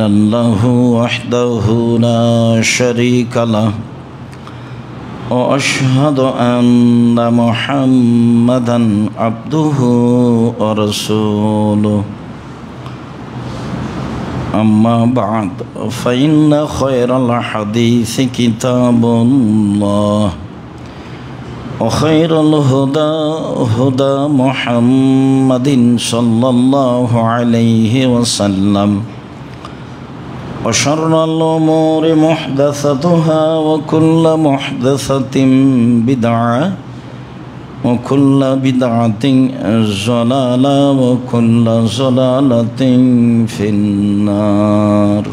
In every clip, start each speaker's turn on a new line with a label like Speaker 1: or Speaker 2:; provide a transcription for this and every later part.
Speaker 1: الله وحده لا شريك له وأشهد أن محمدا عبده ورسوله أما بعد فإن خير الحديث كتاب الله وخير الهدى هدى محمد صلى الله عليه وسلم وشر الأمور محدثاتها وكل محدثة بدعة وكل بدعة ضلالة وكل ضلالة في النار.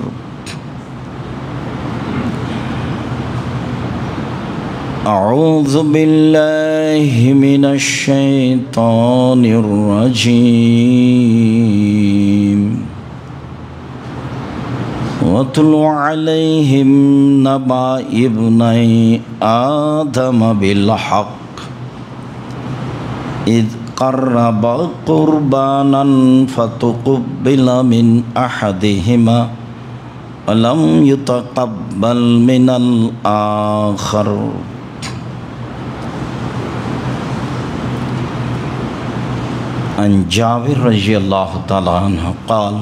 Speaker 1: أعوذ بالله من الشيطان الرجيم. واتل عليهم نبأ ابني آدم بالحق إذ قربا قربانا فتقبل من أحدهما ولم يتقبل من الآخر. عن جابر رضي الله تعالى عنه قال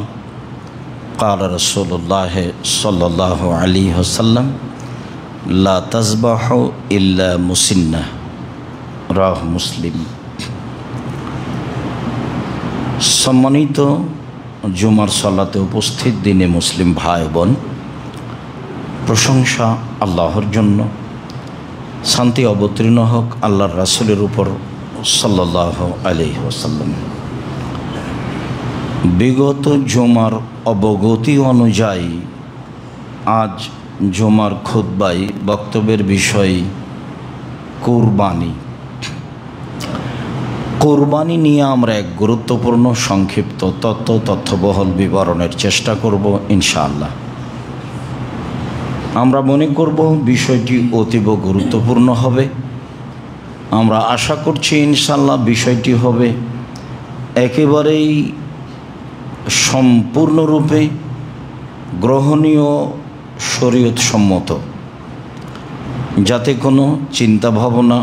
Speaker 1: قال رسول الله صلى الله عليه وسلم لا تذبحوا إلا مسنة রাহ মুসলিম। সম্মানিত জুমার সালাতে উপস্থিত দিনে মুসলিম ভাই বোন, প্রশংসা আল্লাহর জন্য, শান্তি অবতীর্ণ হোক আল্লাহর রাসূলের উপর সাল্লাল্লাহু আলাইহি ওয়াসাল্লাম। বিগত জুমার অবগতি অনুযায়ী আজ জুমার খুতবায় বক্তব্যের বিষয় কুরবানি। কুরবানি নিয়ে আমরা এক গুরুত্বপূর্ণ সংক্ষিপ্ত তথ্যবহল বিবরণের চেষ্টা করব ইনশাআল্লাহ। আমরা মনে করব বিষয়টি অতীব গুরুত্বপূর্ণ হবে। আমরা আশা করছি ইনশাআল্লাহ বিষয়টি হবে একেবারেই সম্পূর্ণরূপে গ্রহণীয়, শরীয়ত সম্মত, যাতে কোনো চিন্তা ভাবনা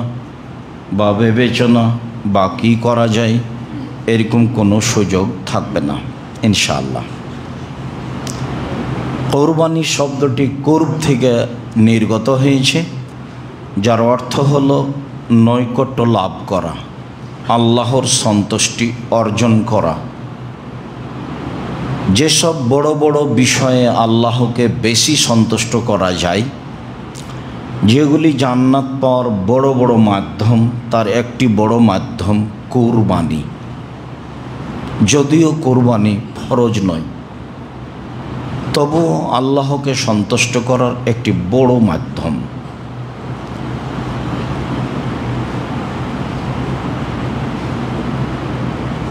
Speaker 1: বা বিবেচনা বা কী করা যায় এরকম কোনো সুযোগ থাকবে না ইনশাআল্লাহ। কোরবানি শব্দটি কুরব থেকে নির্গত হয়েছে, যার অর্থ হলো নৈকট্য লাভ করা, আল্লাহর সন্তুষ্টি অর্জন করা। যেসব বড় বড় বিষয়ে আল্লাহকে বেশি সন্তুষ্ট করা যায়, যেগুলি জান্নাত পাওয়ার বড় বড় মাধ্যম, তার একটি বড় মাধ্যম কুরবানি। যদিও কুরবানি ফরজ নয়, তবুও আল্লাহকে সন্তুষ্ট করার একটি বড় মাধ্যম।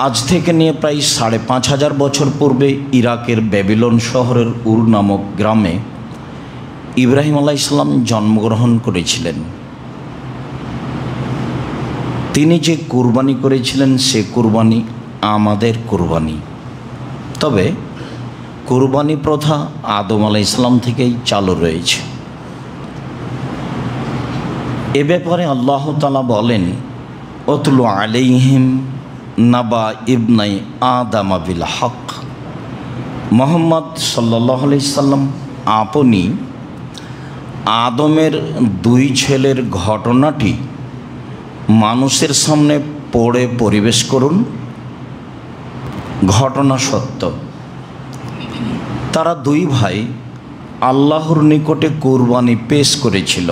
Speaker 1: আজ থেকে নিয়ে প্রায় ৫,৫০০ বছর পূর্বে ইরাকের ব্যাবিলন শহরের উর নামক গ্রামে ইব্রাহিম আলাইহিস সালাম জন্মগ্রহণ করেছিলেন। তিনি যে কুরবানি করেছিলেন সে কুরবানি আমাদের কুরবানি। তবে কুরবানি প্রথা আদম আলাইহিস সালাম থেকেই চালু রয়েছে। এ ব্যাপারে আল্লাহ তাআলা বলেন, ওয়াতলু আলাইহিম নাবা ইবনাই আদাম বিল হক। মুহাম্মদ সাল্লাল্লাহু আলাইহি সাল্লাম আপনি আদমের দুই ছেলের ঘটনাটি মানুষের সামনে পড়ে পরিবেশ করুন। ঘটনা সত্য। তারা দুই ভাই আল্লাহর নিকটে কুরবানি পেশ করেছিল।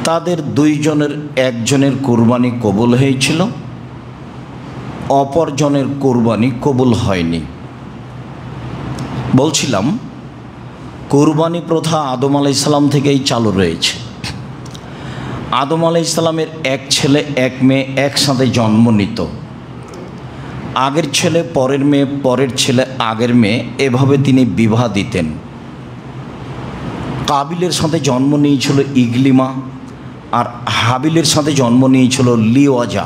Speaker 1: তাদের দুইজনের একজনের কুরবানি কবুল হয়েছিল, অপরজনের কুরবানি কবুল হয়নি। বলছিলাম কুরবানি প্রথা আদম আলাইহিস সালাম থেকেই চালু রয়েছে। আদম আলাইহিস সালামের এক ছেলে এক মেয়ে একসাথে জন্ম নিত। আগের ছেলে পরের মেয়ে, পরের ছেলে আগের মেয়ে, এভাবে তিনি বিবাহ দিতেন। কাবিলের সাথে জন্ম নিয়েছিল ইগলিমা, আর হাবিলের সাথে জন্ম নিয়েছিল লিওয়াজা।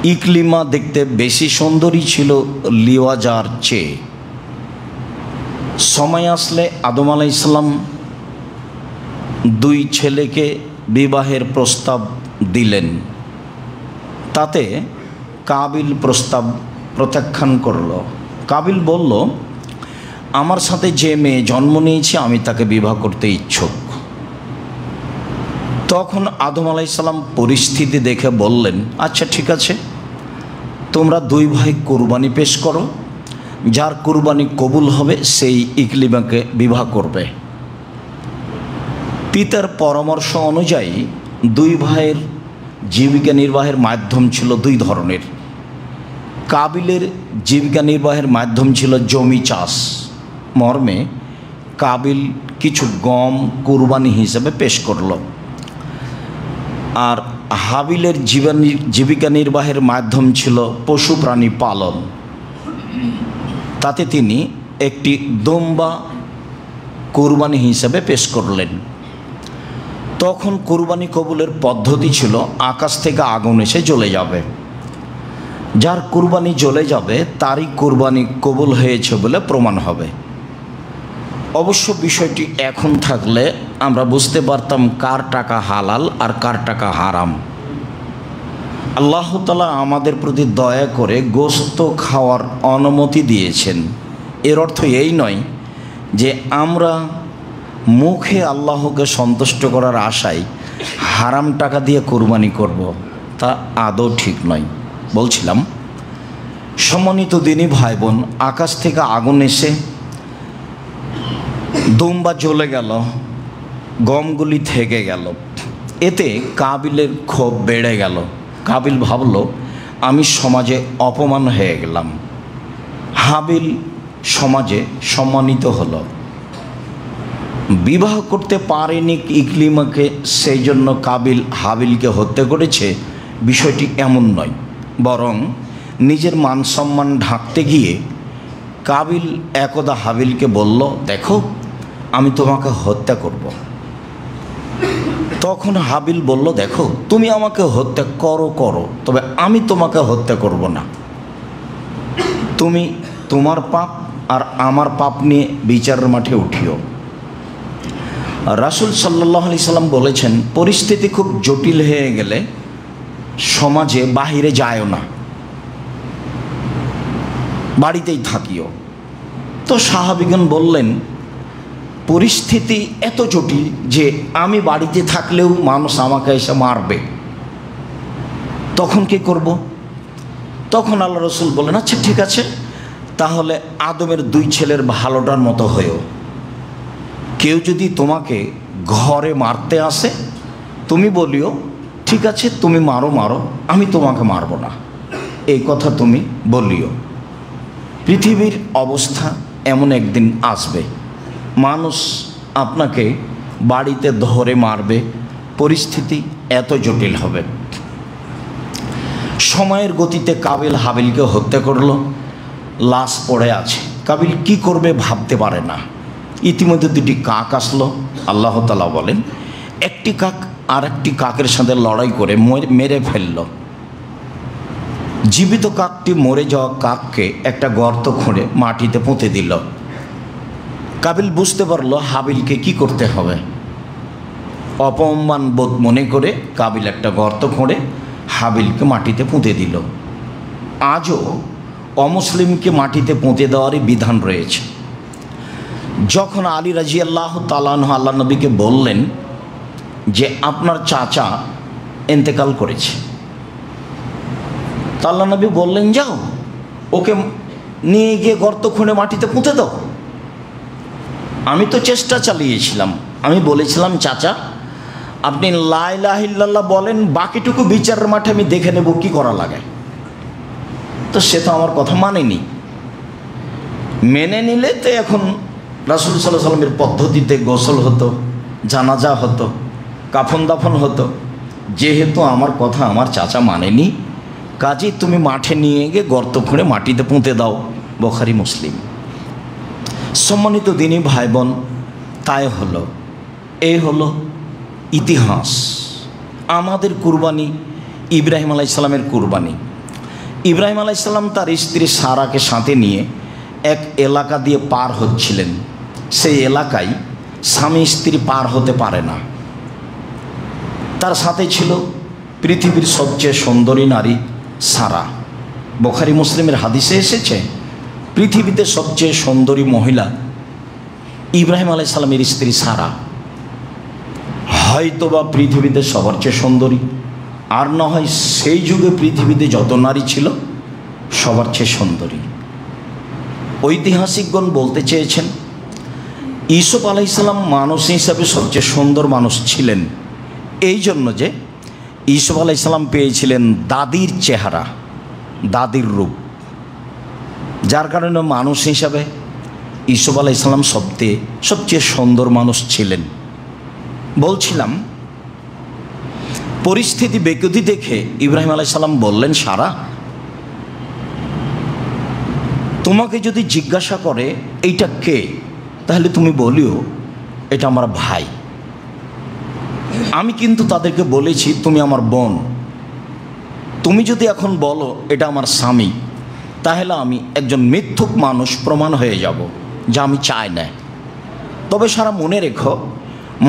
Speaker 1: ইকলিমা দেখতে বেশি সুন্দরী ছিল লিওয়াজার চেয়ে। সময় আসলে আদম আলাইহিসসালাম দুই ছেলেকে বিবাহের প্রস্তাব দিলেন। তাতে কাবিল প্রস্তাব প্রত্যাখ্যান করল। কাবিল বলল, আমার সাথে যে মেয়ে জন্ম নিয়েছে আমি তাকে বিবাহ করতে ইচ্ছুক। তখন আদম আলাইহিসসালাম পরিস্থিতি দেখে বললেন, আচ্ছা ঠিক আছে, তোমরা দুই ভাই কুরবানি পেশ করো, যার কুরবানি কবুল হবে সেই ইকলিমাকে বিবাহ করবে। পিতার পরামর্শ অনুযায়ী দুই ভাইয়ের জীবিকা নির্বাহের মাধ্যম ছিল দুই ধরনের। কাবিলের জীবিকা নির্বাহের মাধ্যম ছিল জমি চাষ মর্মে কাবিল কিছু গম কুরবানি হিসেবে পেশ করল, আর হাবিলের জীবিকা নির্বাহের মাধ্যম ছিল পশু প্রাণী পালন। তাতে তিনি একটি দুম্বা কুরবানি হিসেবে পেশ করলেন। তখন কুরবানি কবুলের পদ্ধতি ছিল আকাশ থেকে আগুন এসে জ্বলে যাবে, যার কুরবানি জ্বলে যাবে তারই কুরবানি কবুল হয়েছে বলে প্রমাণ হবে। অবশ্য বিষয়টি এখন থাকলে আমরা বুঝতে পারতাম কার টাকা হালাল আর কার টাকা হারাম। আল্লাহ তাআলা আমাদের প্রতি দয়া করে গোশত খাওয়ার অনুমতি দিয়েছেন। এর অর্থ এই নয় যে আমরা মুখে আল্লাহকে সন্তুষ্ট করার আশায় হারাম টাকা দিয়ে কুরবানি করব, তা আদৌ ঠিক নয়। বলছিলাম, সম্মানিত দিনী ভাই বোন, আকাশ থেকে আগুন এসে দুম্বা জ্বলে গেল, গমগুলি থেকে গেল। এতে কাবিলের ক্ষোভ বেড়ে গেল। কাবিল ভাবল, আমি সমাজে অপমান হয়ে গেলাম। হাবিল সমাজে সম্মানিত হলো। বিবাহ করতে পারেনি ইকলিমাকে, সেই জন্য কাবিল হাবিলকে হত্যা করেছে, বিষয়টি এমন নয়। বরং নিজের মান সম্মান ঢাকতে গিয়ে কাবিল একদা হাবিলকে বলল, দেখো আমি তোমাকে হত্যা করব। তখন হাবিল বলল, দেখো তুমি আমাকে হত্যা করো, তবে আমি তোমাকে হত্যা করব না। তুমি তোমার পাপ আর আমার পাপ নিয়ে বিচারের মাঠে উঠিও। রাসূল সাল্লাল্লাহু আলাইহি সাল্লাম বলেছেন, পরিস্থিতি খুব জটিল হয়ে গেলে সমাজে বাহিরে যায়ও না, বাড়িতেই থাকিও। তো সাহাবীগণ বললেন, পরিস্থিতি এত জটিল যে আমি বাড়িতে থাকলেও মানুষ আমাকে এসে মারবে, তখন কি করব? তখন আল্লাহ রসুল বলেন, আচ্ছা ঠিক আছে, তাহলে আদমের দুই ছেলের ভালোটার মতো হয়েও কেউ যদি তোমাকে ঘরে মারতে আসে, তুমি বলিও ঠিক আছে, তুমি মারো, আমি তোমাকে মারব না, এই কথা তুমি বলিও। পৃথিবীর অবস্থা এমন একদিন আসবে, মানুষ আপনাকে বাড়িতে ধরে মারবে, পরিস্থিতি এত জটিল হবে। সময়ের গতিতে কাবিল হাবিলকে হত্যা করলো, লাশ পড়ে আছে। কাবিল কি করবে ভাবতে পারে না। ইতিমধ্যে দুটি কাক আসলো। আল্লাহ তাআলা বলেন, একটি কাক আর একটি কাকের সাথে লড়াই করে মেরে ফেলল। জীবিত কাকটি মরে যাওয়া কাককে একটা গর্ত খুঁড়ে মাটিতে পুঁতে দিল। কাবিল বুঝতে পারলো হাবিলকে কি করতে হবে। অপমান বোধ মনে করে কাবিল একটা গর্ত খুঁড়ে হাবিলকে মাটিতে পুঁতে দিল। আজও অমুসলিমকে মাটিতে পুঁতে দেওয়ারই বিধান রয়েছে। যখন আলী রাদিয়াল্লাহু তাআলা আনহু আল্লাহ নবীকে বললেন যে আপনার চাচা ইন্তেকাল করেছে, তা আল্লাহ নবী বললেন, যাও ওকে নিয়ে গিয়ে গর্ত খুঁড়ে মাটিতে পুঁতে দাও। আমি তো চেষ্টা চালিয়েছিলাম, আমি বলেছিলাম চাচা আপনি লা ইলাহা ইল্লাল্লাহ বলেন, বাকিটুকু বিচারের মাঠে আমি দেখে নেব কি করা লাগে। তো সে তো আমার কথা মানেনি। মেনে নিলে তো এখন রাসূল সাল্লাল্লাহু আলাইহি সাল্লামের পদ্ধতিতে গোসল হতো, জানাজা হতো, কাফন দাফন হতো। যেহেতু আমার কথা আমার চাচা মানেনি, কাজেই তুমি মাঠে নিয়ে গিয়ে গর্ত খুঁড়ে মাটিতে পুঁতে দাও। বুখারী মুসলিম। সম্মানিত দিনী ভাই বোন, তাই হলো, এই হলো ইতিহাস। আমাদের কুরবানি ইব্রাহিম আলাইহিস সালামের কুরবানি, ইব্রাহিম আলাইসাল্লাম তার স্ত্রী সারাকে সাথে নিয়ে এক এলাকা দিয়ে পার হচ্ছিলেন। সেই এলাকায় স্বামী স্ত্রী পার হতে পারে না। তার সাথে ছিল পৃথিবীর সবচেয়ে সুন্দরী নারী সারা। বুখারী মুসলিমের হাদিসে এসেছে পৃথিবীতে সবচেয়ে সুন্দরী মহিলা ইব্রাহিম আলাইসাল্লামের স্ত্রী সারা। হয়তোবা পৃথিবীতে সবার চেয়ে সুন্দরী, আর না হয় সেই যুগে পৃথিবীতে যত নারী ছিল সবার চেয়ে সুন্দরী। ঐতিহাসিকগণ বলতে চেয়েছেন ইউসুফ আলাইসাল্লাম মানুষ হিসাবে সবচেয়ে সুন্দর মানুষ ছিলেন এই জন্য যে ইউসুফ আলাইসাল্লাম পেয়েছিলেন দাদির চেহারা, দাদির রূপ, যার কারণে মানুষ হিসাবে ইউসুফ আলাইসাল্লাম সবচেয়ে সুন্দর মানুষ ছিলেন। বলছিলাম পরিস্থিতি বেকুতি দেখে ইব্রাহিম আলাইসাল্লাম বললেন, সারা তোমাকে যদি জিজ্ঞাসা করে এইটা কে, তাহলে তুমি বলিও এটা আমার ভাই। আমি কিন্তু তাদেরকে বলেছি তুমি আমার বোন। তুমি যদি এখন বলো এটা আমার স্বামী, তাহলে আমি একজন মিথ্যুক মানুষ প্রমাণ হয়ে যাব, যা আমি চাই না। তবে সারা মনে রেখো,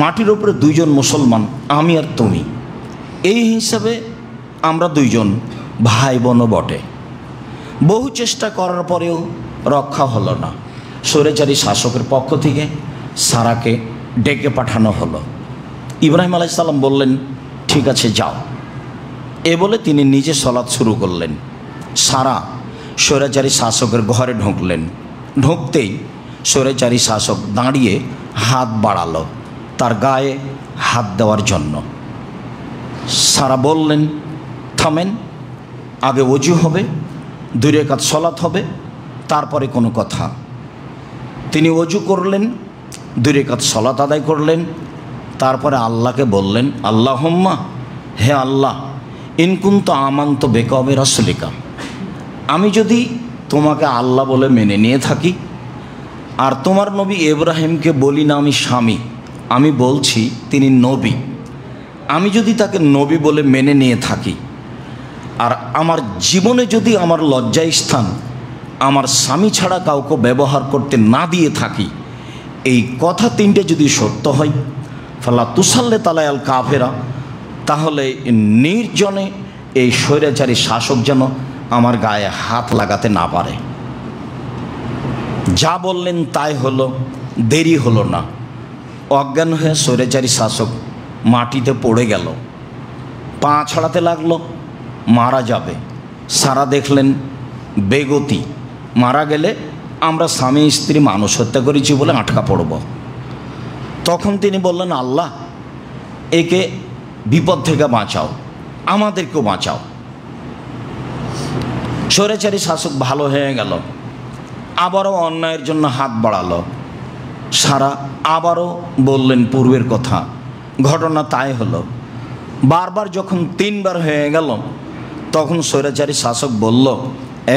Speaker 1: মাটির উপরে দুইজন মুসলমান, আমি আর তুমি, এই হিসাবে আমরা দুইজন ভাই বোনও বটে। বহু চেষ্টা করার পরেও রক্ষা হলো না। স্বৈরাচারী শাসকের পক্ষ থেকে সারাকে ডেকে পাঠানো হলো। ইব্রাহিম আলাইসাল্লাম বললেন, ঠিক আছে যাও। এ বলে তিনি নিজে সলাৎ শুরু করলেন। সারা স্বৈরাচারী শাসকের ঘরে ঢুকলেন। ঢুকতেই স্বৈরাচারী শাসক দাঁড়িয়ে হাত বাড়ালো তার গায়ে হাত দেওয়ার জন্য। সারা বললেন, থামেন, আগে ওযু হবে, 2 রাকাত সলাৎ হবে, তারপরে কোনো কথা। তিনি ওযু করলেন, 2 রাকাত সলাৎ আদায় করলেন, তারপরে আল্লাহকে বললেন, আল্লাহুম্মা, হে আল্লাহ, ইনকুন্ত আমান্ত বেকা রাসূলিকা, আমি যদি তোমাকে আল্লাহ বলে মেনে নিয়ে থাকি আর তোমার নবী ইব্রাহিমকে বলি না আমি স্বামী, আমি বলছি তিনি নবী, আমি যদি তাকে নবী বলে মেনে নিয়ে থাকি আর আমার জীবনে যদি আমার লজ্জাস্থান আমার স্বামী ছাড়া কাউকে ব্যবহার করতে না দিয়ে থাকি, এই কথা 3টে যদি সত্য হয়, ফালা তুসাল্লে তালা আল কাফেরা, তাহলে নির্জনে এই স্বৈরাচারী শাসক যেন আমার গায়ে হাত লাগাতে না পারে। যা বললেন তাই হলো। দেরি হলো না, অজ্ঞান হয়ে স্বৈরাচারী শাসক মাটিতে পড়ে গেল। পা ছাড়াতে লাগলো, মারা যাবে। সারা দেখলেন বেগতি, মারা গেলে আমরা স্বামী স্ত্রী মানুষ হত্যা করেছি বলে আটকা পড়ব। তখন তিনি বললেন, আল্লাহ, একে বিপদ থেকে বাঁচাও, আমাদেরকেও বাঁচাও। স্বৈরাচারী শাসক ভালো হয়ে গেল, আবারও অন্যায়ের জন্য হাত বাড়ালো। সারা আবারও বললেন পূর্বের কথা। ঘটনা তাই হলো। বারবার যখন 3 বার হয়ে গেল, তখন স্বৈরাচারী শাসক বলল,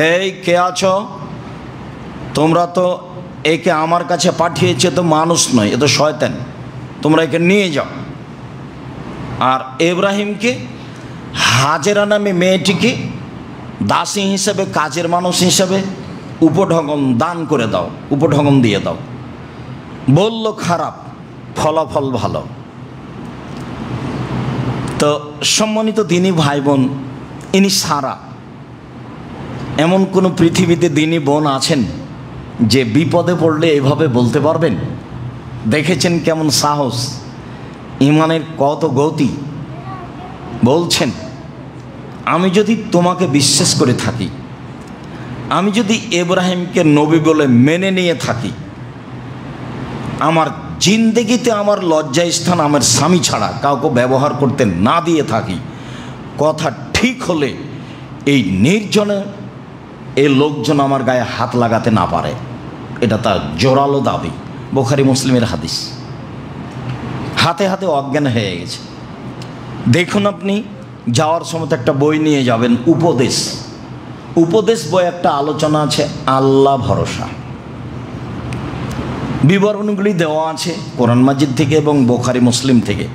Speaker 1: এই কে আছো? তোমরা তো একে আমার কাছে পাঠিয়েছে, তো মানুষ নয়, এ তো শয়তান, তোমরা একে নিয়ে যাও। আর ইব্রাহিমকে, হাজেরা নামে মেয়েটিকে দাসী হিসেবে, কাজের মানুষ হিসেবে উপঢৌকন দান করে দাও, উপঢৌকন দিয়ে দাও। বলল খারাপ, ফলাফল ভালো। তো সম্মানিত দিনী ভাই বোন, ইনি সারা। এমন কোনো পৃথিবীতে দিনী বোন আছেন যে বিপদে পড়লে এভাবে বলতে পারবেন? দেখেছেন কেমন সাহস, ইমানের কত গতি। বলছেন, আমি যদি তোমাকে বিশ্বাস করে থাকি, আমি যদি ইব্রাহিমকে নবী বলে মেনে নিয়ে থাকি, আমার জিন্দেগিতে আমার লজ্জাস্থান আমার স্বামী ছাড়া কাউকে ব্যবহার করতে না দিয়ে থাকি, কথা ঠিক হলে এই নির্জনে এই লোকজন আমার গায়ে হাত লাগাতে না পারে। এটা তার জোরালো দাবি। বুখারী মুসলিমের হাদিস। হাতে হাতে অজ্ঞান হয়ে গেছে। দেখুন, আপনি যাওয়ার সময় একটা বই নিয়ে যাবেন, উপদেশ। উপদেশ বই একটা আলোচনা আছে আল্লাহ ভরসা। বিবরণগুলি দেওয়া আছে কোরআন মাজিদ থেকে এবং বুখারী মুসলিম থেকে।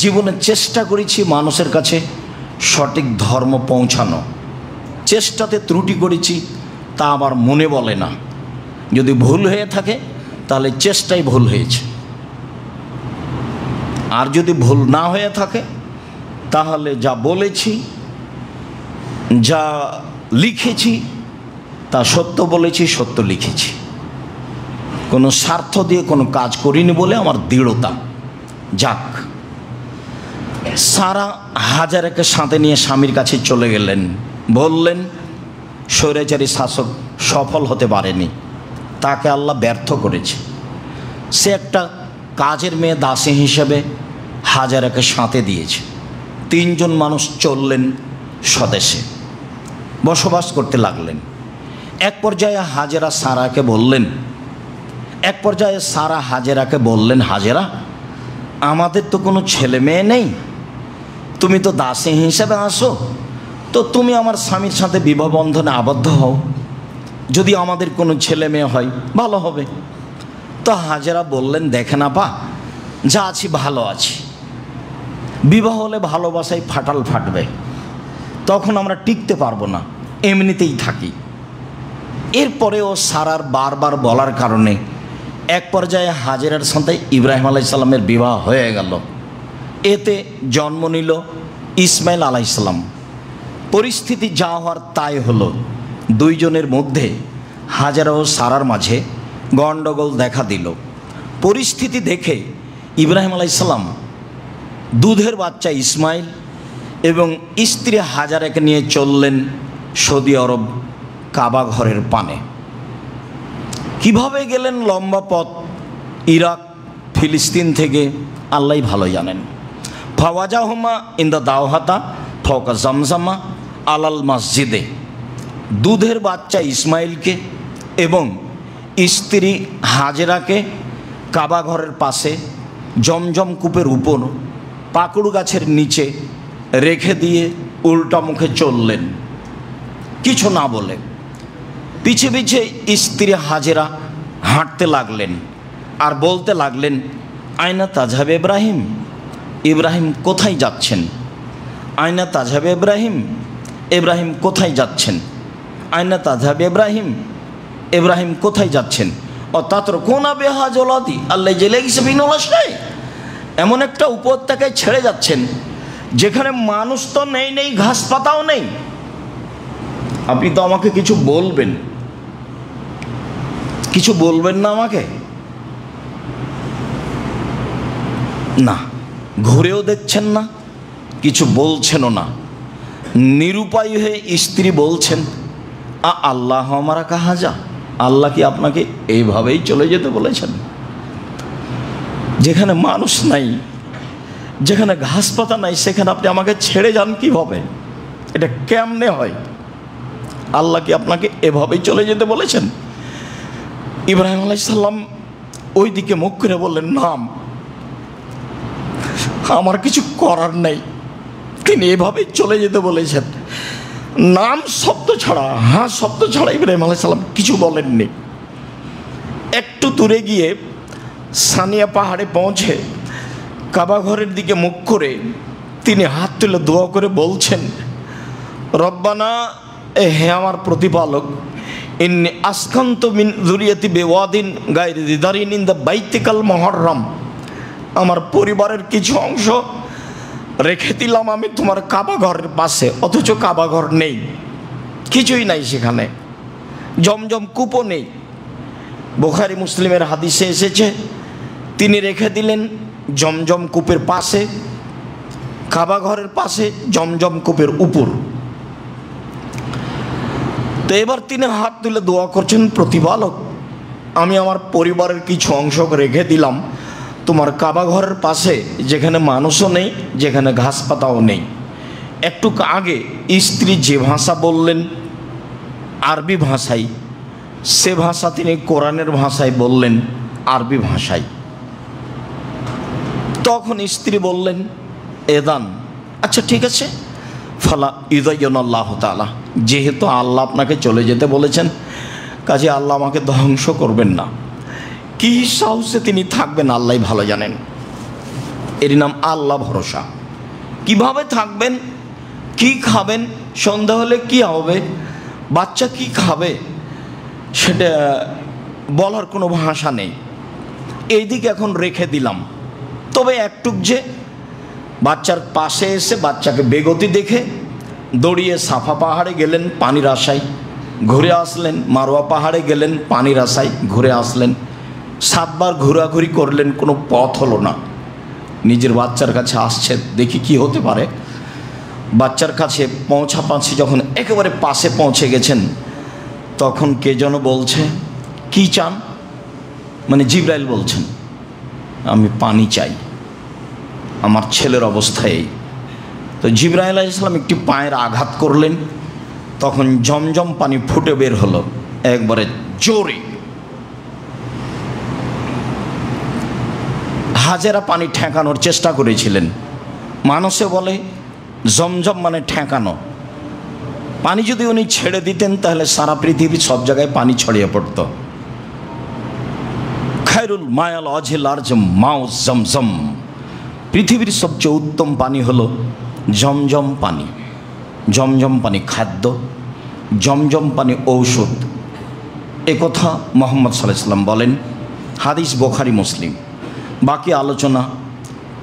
Speaker 1: জীবনে চেষ্টা করেছি মানুষের কাছে সঠিক ধর্ম পৌঁছানো, চেষ্টাতে ত্রুটি করেছি তা আমার মনে বলে না। যদি ভুল হয়ে থাকে তাহলে চেষ্টাই ভুল হয়েছে, আর যদি ভুল না হয়ে থাকে তাহলে যা বলেছি, যা লিখেছি তা সত্য বলেছি, সত্য লিখেছি। কোনো স্বার্থ দিয়ে কোনো কাজ করিনি বলে আমার দৃঢ়তা। যাক, সারা হাজারাকে সাথে নিয়ে স্বামীর কাছে চলে গেলেন। বললেন স্বৈরাচারী শাসক সফল হতে পারেনি, তাকে আল্লাহ ব্যর্থ করেছে। সে একটা কাজের মেয়ে দাসী হিসেবে হাজারাকে সাথে দিয়েছে। 3 জন মানুষ চললেন স্বদেশে, বসবাস করতে লাগলেন। এক পর্যায়ে হাজেরা সারাকে বললেন, হাজেরাকে বললেন, হাজেরা, আমাদের তো কোনো ছেলে মেয়ে নেই, তুমি তো দাসী হিসেবে আসো, তো তুমি আমার স্বামীর সাথে বিবাহ বন্ধনে আবদ্ধ হও, যদি আমাদের কোনো ছেলে মেয়ে হয় ভালো হবে। তো হাজেরা বললেন, দেখেন আপা, যা আছি ভালো আছি, বিবাহ হলে ভালোবাসায় ফাটাল ফাটবে, তখন আমরা টিকতে পারবো না, এমনিতেই থাকি। এরপরেও সারার বারবার বলার কারণে এক পর্যায়ে হাজেরার সাথে ইব্রাহিম আলাইহিস সালামের বিবাহ হয়ে গেল। এতে জন্ম নিল ইসমাইল আলাইহিস সালাম। পরিস্থিতি যা হওয়ার তাই হলো। 2 জনের মধ্যে, হাজেরা ও সারার মাঝে গণ্ডগোল দেখা দিল। পরিস্থিতি দেখে ইব্রাহিম আলাইহিস সালাম দুধের বাচ্চা ইসমাইল এবং স্ত্রী হাজারাকে নিয়ে চললেন সৌদি আরব কাবা ঘরের পানে। কিভাবে গেলেন লম্বা পথ, ইরাক ফিলিস্তিন থেকে আল্লাহ ভালো জানেন। ফাওয়াজাহুমা ইন্দা দাওহাতা ফওকা জামজামা আলাল মসজিদে। দুধের বাচ্চা ইসমাইলকে এবং স্ত্রী হাজেরাকে কাবা ঘরের পাশে জমজম কূপের উপর পাকুড় গাছের নিচে রেখে দিয়ে উল্টা মুখে চললেন, কিছু না বলে। পিছে পিছে স্ত্রী হাজেরা হাঁটতে লাগলেন আর বলতে লাগলেন, আয়না তাজহাব ইব্রাহিম, ইব্রাহিম কোথায় যাচ্ছেন? আয়না তাজহাব ইব্রাহিম, ইব্রাহিম কোথায় যাচ্ছেন? আয়না তাজহাব ইব্রাহিম, ইব্রাহিম কোথায় যাচ্ছেন? ও তাতর কোনা বেহা জলাদি আল্লাহ জেলে গেছে বিনলাশায়। এমন একটা উপত্যকায় ছেড়ে যাচ্ছেন যেখানে মানুষ তো নেই, নেই ঘাস পাতাও নেই। আপনি তো আমাকে কিছু বলবেন, কিছু বলবেন না আমাকে? না, ঘুরেও দেখছেন না, কিছু বলছেনও না। নিরুপায় হয়ে স্ত্রী বলছেন, আল্লাহ আমারা কাহা যা, আল্লাহ কি আপনাকে এইভাবেই চলে যেতে বলেছেন? যেখানে মানুষ নাই, যেখানে ঘাস পাতা নাই, সেখানে আপনি আমাকে ছেড়ে যান কিভাবে? এটা কেমনে হয়? আল্লাহ কি আপনাকে এভাবেই চলে যেতে বলেছেন? ইব্রাহিম আলাইহিস সালাম ওই দিকে মুখ করে বললেন, নাম, আমার কিছু করার নেই, তিনি এভাবেই চলে যেতে বলেছেন। নাম শব্দ ছাড়া, হ্যাঁ শব্দ ছাড়া ইব্রাহিম আলাইহিস সালাম কিছু বলেননি। একটু দূরে গিয়ে সানিয়া পাহাড়ে পৌঁছে কাবা ঘরের দিকে মুখ করে তিনি হাত তুলে দোয়া করে বলছেন, রব্বানা, হে আমার প্রতিপালক, ইন্নী আসকান্তু মিন যুরিয়াতি বিওয়াদিন গায়রি যি যারিন ইনদা বাইতিকাল মুহাররম, আমার পরিবারের কিছু অংশ রেখে দিলাম আমি তোমার কাবা ঘরের পাশে, অথচ কাবা ঘর নেই, কিছুই নাই সেখানে, জমজম কূপও নেই। বুখারী মুসলিমের হাদিসে এসেছে, তিনি রেখে দিলেন জমজম কূপের পাশে, কাবা ঘরের পাশে, জমজম কূপের উপর। তো এবার তিনি হাত তুলে দোয়া করছেন, প্রতিপালক, আমি আমার পরিবারের কিছু অংশ রেখে দিলাম তোমার কাবা ঘরের পাশে, যেখানে মানুষও নেই, যেখানে ঘাস পাতাও নেই। একটু আগে স্ত্রী যে ভাষা বললেন আরবি ভাষায়, সে ভাষা তিনি কোরআনের ভাষায় বললেন আরবি ভাষায়। তখন স্ত্রী বললেন, এদান, আচ্ছা ঠিক আছে, ফালা ইদাইয়ানাল্লাহু তাআলা, যেহেতু আল্লাহ আপনাকে চলে যেতে বলেছেন, কাজে আল্লাহ আমাকে ধ্বংস করবেন না। কি সাহসে তিনি থাকবেন আল্লাহ ভালো জানেন। এর নাম আল্লাহ ভরসা। কিভাবে থাকবেন, কি খাবেন, সন্ধ্যা হলে কি হবে, বাচ্চা কি খাবে সেটা বলার কোনো ভাষা নেই। এইদিকে এখন রেখে দিলাম। তবে একটুক যে বাচ্চার পাশে এসে বাচ্চাকে বেগতি দেখে দৌড়িয়ে সাফা পাহাড়ে গেলেন পানির আশায়, ঘুরে আসলেন। মারোয়া পাহাড়ে গেলেন পানির আশায়, ঘুরে আসলেন। 7 বার ঘোরাঘুরি করলেন, কোনো পথ হলো না। নিজের বাচ্চার কাছে আসছে, দেখি কি হতে পারে। বাচ্চার কাছে পৌঁছাপাছি যখন একেবারে পাশে পৌঁছে গেছেন, তখন কে যেন বলছে, কি চান? মানে জিবরাইল বলছেন, আমি পানি চাই, আমার ছেলের অবস্থা এই। তো জিবরাইল আলাইহিস সালাম একটি পায়ের আঘাত করলেন, তখন জমজম পানি ফুটে বের হলো একবারে জোরে। হাজেরা পানি ঠেকানোর চেষ্টা করেছিলেন। মানুষে বলে জমজম মানে ঠেকানো। পানি যদি উনি ছেড়ে দিতেন তাহলে সারা পৃথিবীর সব জায়গায় পানি ছড়িয়ে পড়ত। খায়রুল মায়াল অজিল আরজ মাউ জমজম, পৃথিবীর সবচেয়ে উত্তম পানি হলো জমজম পানি। জমজম পানি খাদ্য, জমজম পানি ঔষধ, একথা মুহাম্মদ সাল্লাল্লাহু আলাইহি ওয়াসাল্লাম বলেন। হাদিস বুখারী মুসলিম। বাকি আলোচনা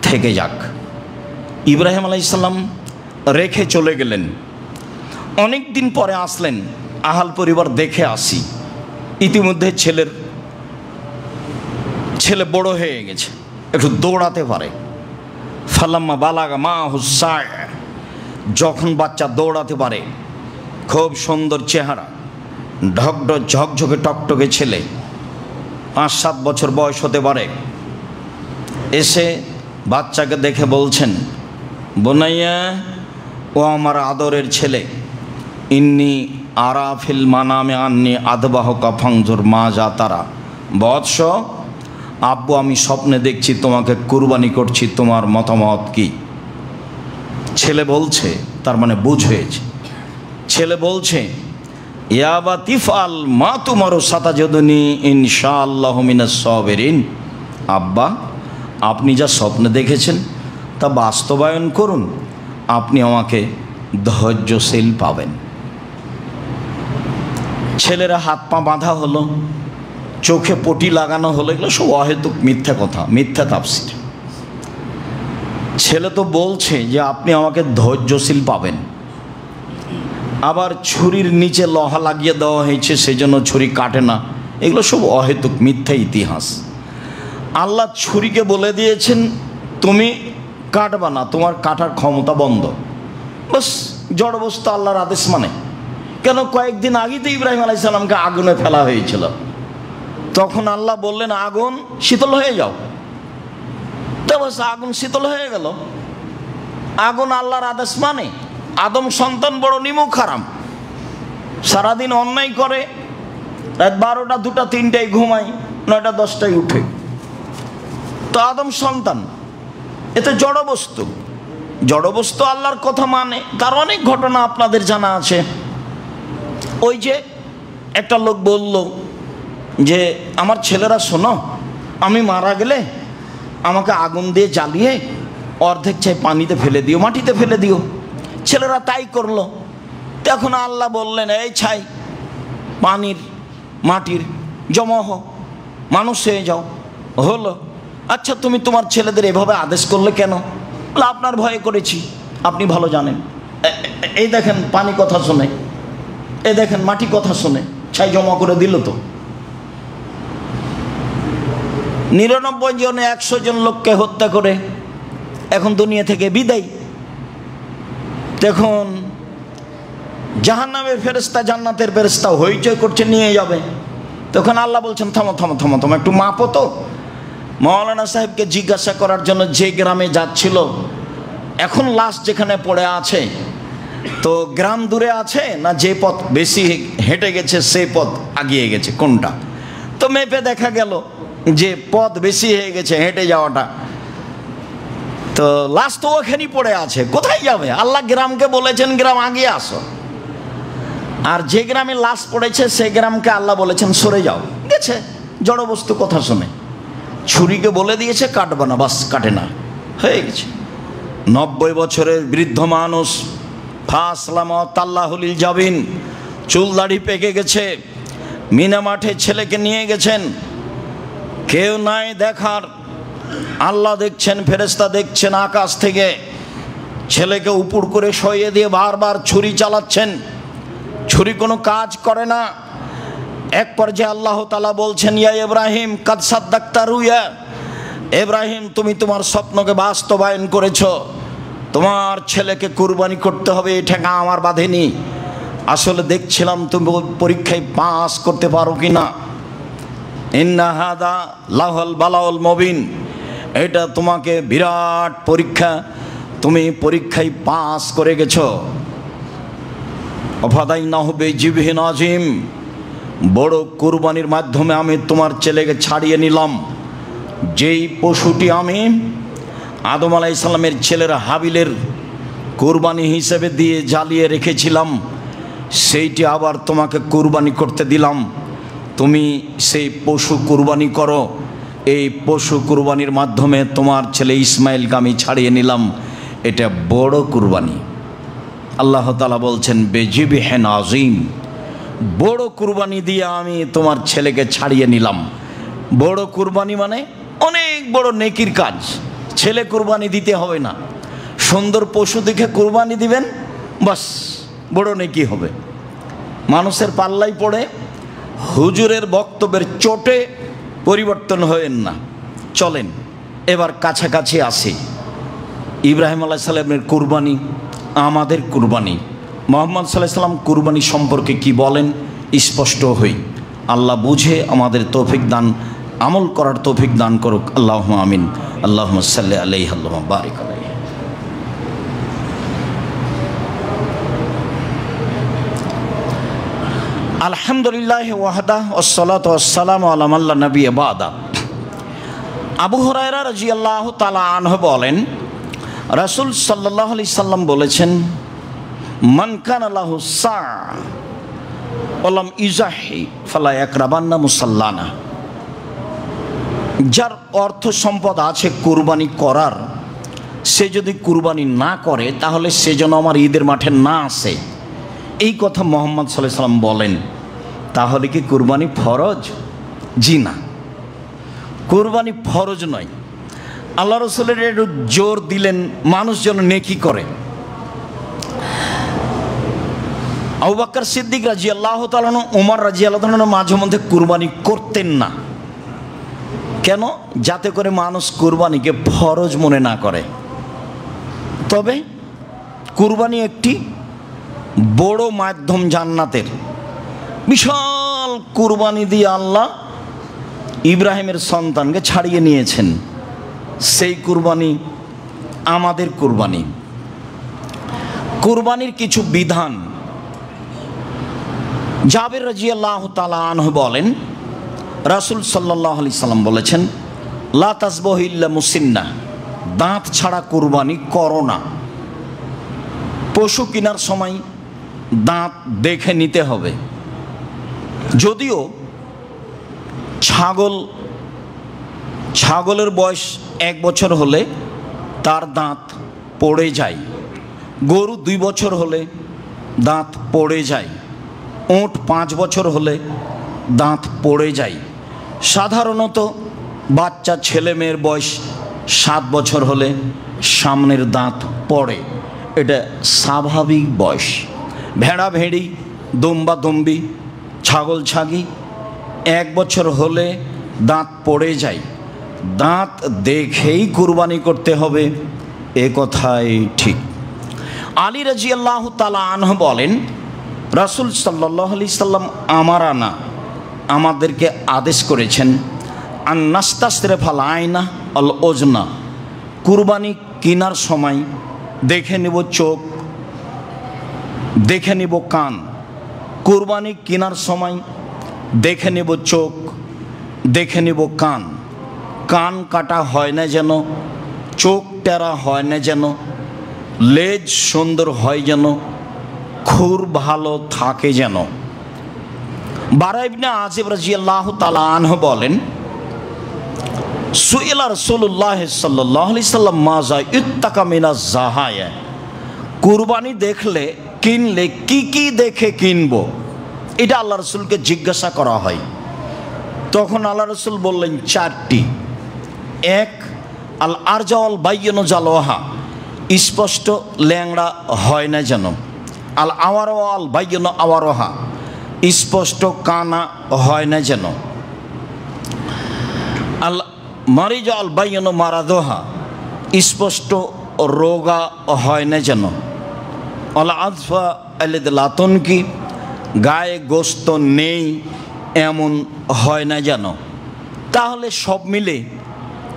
Speaker 1: থেকে যাক। ইব্রাহিম আলাইহিস সালাম রেখে চলে গেলেন। অনেক দিন পরে আসলেন, আহাল পরিবার দেখে আসি। ইতিমধ্যে ছেলে বড় হয়ে গেছে, একটু দৌড়াতে পারে। ফালাম্মা বালাগা মা হুসায়, যখন বাচ্চা দৌড়াতে পারে, খুব সুন্দর চেহারা, ঢকঢক ঝকঝকে টকটকে ছেলে, 5-7 বছর বয়স হতে পারে। এসে বাচ্চাকে দেখে বলছেন, বোনাইয়া, ও আমার আদরের ছেলে, ইন্নি আরাফিল মানামে আন্নি আদবাহকা ফাংজুর মা যা তারা। বৎস, আব্বু আমি স্বপ্নে দেখছি তোমাকে কুরবানি করছি, তোমার মতামত কি? ছেলে বলছে, তার মানে বুঝ হয়েছে। ছেলে বলছে, ইয়াবা তিফাল মা তুমারু সাতাজুদুনি ইনশাআল্লাহু মিনাস সাবিরিন। আব্বা, আপনি যা স্বপ্নে দেখেছেন তা বাস্তবায়ন করুন, আপনি আমাকে ধৈর্যশীল পাবেন। ছেলেরা হাত পা বাঁধা হলো, চোখে পটি লাগানো হলো, এগুলো সব অহেতুক মিথ্যা কথা, মিথ্যা তাফসীর। ছেলে তো বলছে যে আপনি আমাকে ধৈর্যশীল পাবেন, আবার ছুরির নিচে লোহা লাগিয়ে দেওয়া হয়েছে সেজন্য ছুরি কাটে না, এগুলো সব অহেতুক মিথ্যা ইতিহাস। আল্লাহ ছুরিকে বলে দিয়েছেন তুমি কাটবা না, তোমার কাটার ক্ষমতা বন্ধ। বাস, জড়বস্তু আল্লাহর আদেশ মানে। কেন, কয়েকদিন আগেই তো ইব্রাহিম আলাইহিস সালামকে আগুনে ফেলা হয়েছিল, তখন আল্লাহ বললেন আগুন শীতল হয়ে যাও, তো বাস আগুন শীতল হয়ে গেল। আগুন আল্লাহর আদেশ মানে। আদম সন্তান বড় নিমুখ হারাম, সারাদিন অন্যায় করে, রাত 12টা 2টা 3টায় ঘুমায়, 9টা 10টায় উঠে। তো আদম সন্তান, এতে জড়বস্তু। জড়বস্তু আল্লাহর কথা মানে। তার অনেক ঘটনা আপনাদের জানা আছে। ওই যে একটা লোক বলল যে আমার ছেলেরা শোনো, আমি মারা গেলে আমাকে আগুন দিয়ে জ্বালিয়ে অর্ধেক চাই পানিতে ফেলে দিও, মাটিতে ফেলে দিও। ছেলেরা তাই করলো। তখন আল্লাহ বললেন, এই ছাই পানির মাটির জমা হও, মানুষ হয়ে যাও। হলো। আচ্ছা, তুমি তোমার ছেলেদের এভাবে আদেশ করলে কেন? বলে আপনার ভয়ে করেছি, আপনি ভালো জানেন। এই দেখেন পানি কথা শোনে, এই দেখেন মাটি কথা শোনে, ছাই জমা করে দিল। তো 99 জনে 100 জন লোককে হত্যা করে এখন দুনিয়া থেকে বিদায়। দেখুন জাহান্নামের ফেরেশতা জান্নাতের ফেরেশতা হইচই করছে, নিয়ে যাবে। তখন আল্লাহ বলছেন থামো থামো থামো থামো, একটু মাপো তো। মাওলানা সাহেবকে জিজ্ঞাসা করার জন্য যে গ্রামে যাচ্ছিল, এখন লাশ যেখানে পড়ে আছে, তো গ্রাম দূরে আছে না যে পথ বেশি হেঁটে গেছে সেই পথ আগিয়ে গেছে, কোনটা? তো মেপে দেখা গেল যে পথ বেশি হয়ে গেছে হেঁটে যাওয়াটা। তো লাশ তো ওখানেই পড়ে আছে, কোথায় যাবে? আল্লাহ গ্রামকে বলেছেন গ্রাম আগিয়ে আসো। আর যে গ্রামে লাশ পড়েছে সেই গ্রামকে আল্লাহ বলেছেন সরে যাও। গেছে, জড়বস্তু কথা শুনে। ছুরিকে বলে দিয়েছে কাটবে না, বাস কাটে না, হয়ে গেছে। 90 বছরের বৃদ্ধ মানুষ ফাসলামাত আল্লাহুল জাবিন, চুল দাড়ি পেকে গেছে, মিনা মাঠে ছেলেকে নিয়ে গেছেন, কেউ নাই দেখার, আল্লাহ দেখছেন, ফেরেশতা দেখছেন আকাশ থেকে। ছেলেকে উপর করে সইয়ে দিয়ে বারবার ছুরি চালাচ্ছেন, ছুরি কোনো কাজ করে না। এক পর্যায়ে আল্লাহ তাআলা বলছেন, ইয়া ইব্রাহিম কাদ সাদ্দাকতা রুয়া, ইব্রাহিম তুমি তোমার স্বপ্নকে বাস্তবায়ন করেছো, তোমার ছেলেকে কুরবানি করতে হবে, এই ঠেকা আমার বাঁধেনি। আসলে দেখছিলাম তুমি পরীক্ষায় পাস করতে পারো কিনা। ইন্না হাদা লাহুল বালাউল মুবিন, এটা তোমাকে বিরাট পরীক্ষা, তুমি পরীক্ষায় পাস করে গেছো। অফাদাইনাহু বিজিবহিন আযীম, বড় কুরবানির মাধ্যমে আমি তোমার ছেলেকে ছাড়িয়ে নিলাম। যেই পশুটি আমি আদম আলাইহিস সালামের ছেলের হাবিলের কুরবানি হিসেবে দিয়ে জ্বালিয়ে রেখেছিলাম, সেইটি আবার তোমাকে কুরবানি করতে দিলাম। তুমি সেই পশু কুরবানি করো। এই পশু কুরবানির মাধ্যমে তোমার ছেলে ইসমাইলকে আমি ছাড়িয়ে নিলাম। এটা বড় কুরবানি। আল্লাহ তাআলা বলছেন বেজিবহিন আযীম, বড় কুরবানি দিয়ে আমি তোমার ছেলেকে ছাড়িয়ে নিলাম। বড় কুরবানি মানে অনেক বড় নেকির কাজ। ছেলে কুরবানি দিতে হবে না, সুন্দর পশু দেখে কুরবানি দিবেন, বাস বড় নেকি হবে। মানুষের পাল্লাই পড়ে হুজুরের বক্তব্যের চোটে পরিবর্তন হয়েন না, চলেন এবার কাছাকাছি আসি। ইব্রাহিম আলাইহিস সালামের কুরবানি, আমাদের কুরবানি, মুহাম্মদ সাল্লাল্লাহু আলাইহি সাল্লাম কুরবানি সম্পর্কে কি বলেন স্পষ্ট হই। আল্লাহ বুঝে আমাদের তৌফিক দান, আমল করার তৌফিক দান করুক। আল্লাহুম্মা আমিন। আল্লাহুম্মা সাল্লি আলাইহি আল্লাহুম্মা বারিক আলাইহি। আলহামদুলিল্লাহ ওয়াহদা ওয়াসসালাতু ওয়াসসালামু আলা মান লা নাবিয়্যা বাদা। আবু হুরায়রা রাদিয়াল্লাহু তাআলা আনহু বলেন, রাসূল সাল্লাল্লাহু আলাইহি সাল্লাম বলেছেন, মান কানা লাহু সা ওয়ালাম ইজাহি ফালা ইয়াকরাবান্না মুসাল্লানা। যার অর্থ সম্পদ আছে কুরবানি করার, সে যদি কুরবানি না করে তাহলে সে যেন আমার ঈদের মাঠে না আসে। এই কথা মুহাম্মদ সাল্লাল্লাহু আলাইহি সাল্লাম বলেন। তাহলে কি কুরবানি ফরজ? জি না, কুরবানি ফরজ নয়। আল্লাহ রাসূলের একটু জোর দিলেন মানুষ যেন নেকি করে। আবু বকর সিদ্দিক রাদিয়াল্লাহু তাআলা, ওমর রাদিয়াল্লাহু তাআলা মাঝে মধ্যে কুরবানি করতেন না। কেন? যাতে করে মানুষ কুরবানিকে ফরজ মনে না করে। তবে কুরবানি একটি বড় মাধ্যম জান্নাতের। বিশাল কুরবানি দিয়ে আল্লাহ ইব্রাহিমের সন্তানকে ছাড়িয়ে নিয়েছেন। সেই কুরবানি আমাদের কুরবানি। কুরবানির কিছু বিধান। জাবের রাদিয়াল্লাহু তাআলা আনহু বলেন, রাসূল সাল্লাল্লাহু আলাইহি সাল্লাম বলেছেন, লা তাসবাহু ইল্লা মুসিন্না, দাঁত ছাড়া কুরবানি করো না। পশু কেনার সময় দাঁত দেখে নিতে হবে। যদিও ছাগলের বয়স 1 বছর হলে তার দাঁত পড়ে যায়, গরু 2 বছর হলে দাঁত পড়ে যায়, উট 5 বছর হলে দাঁত পড়ে যায়। সাধারণত বাচ্চা ছেলে মেয়ের বয়স 7 বছর হলে সামনের দাঁত পড়ে, এটা স্বাভাবিক বয়স। ভেড়া ভেড়ি, দুম্বা দুম্বি, ছাগল ছাগি 1 বছর হলে দাঁত পড়ে যায়। দাঁত দেখেই কুরবানি করতে হবে, এ কথাই ঠিক। আলী রাদিয়াল্লাহু তাআলা আনহু বলেন, রাসূল সাল্লাল্লাহু আলাইহি সাল্লাম আমাদেরকে আদেশ করেছেন, আন নাস্তাসরিফাল আয়না আল ওজনা, কুরবানি কেনার সময় দেখে নেব চোখ, দেখে নেব কান। কুরবানি কেনার সময় দেখে নেব চোখ, দেখে নেব কান। কান কাটা হয় না যেন, চোখ টেরা হয় না যেন, লেজ সুন্দর হয় যেন, খুর ভালো থাকে যেন। বারা ইবনে আজিব রাদিয়াল্লাহু তাআলা আনহু বলেন, সুইলা রাসূলুল্লাহ সাল্লাল্লাহু আলাইহি সাল্লাম মাজা ইত্তাকা মিনাজ জাহায়া, কুরবানি দেখলে কিনলে কি কি দেখে কিনবো, এটা আল্লাহ রসুলকে জিজ্ঞাসা করা হয়। তখন আল্লাহ রসুল বললেন চারটি। এক, আল আরজাওয়াল বাইয়ন জালোহা, স্পষ্ট ল্যাংড়া হয় না যেন। আল আওয়ারওয়াল বাইয়ন আওয়ারোহা, স্পষ্ট কানা হয় না যেন। আল মারিজ আল বাইয়ন মারাদোহা, স্পষ্ট রোগা হয় না যেন। আল আজফা আলিদ লাতনকি, গায়ে গোস্ত নেই এমন হয় না যেন। তাহলে সব মিলে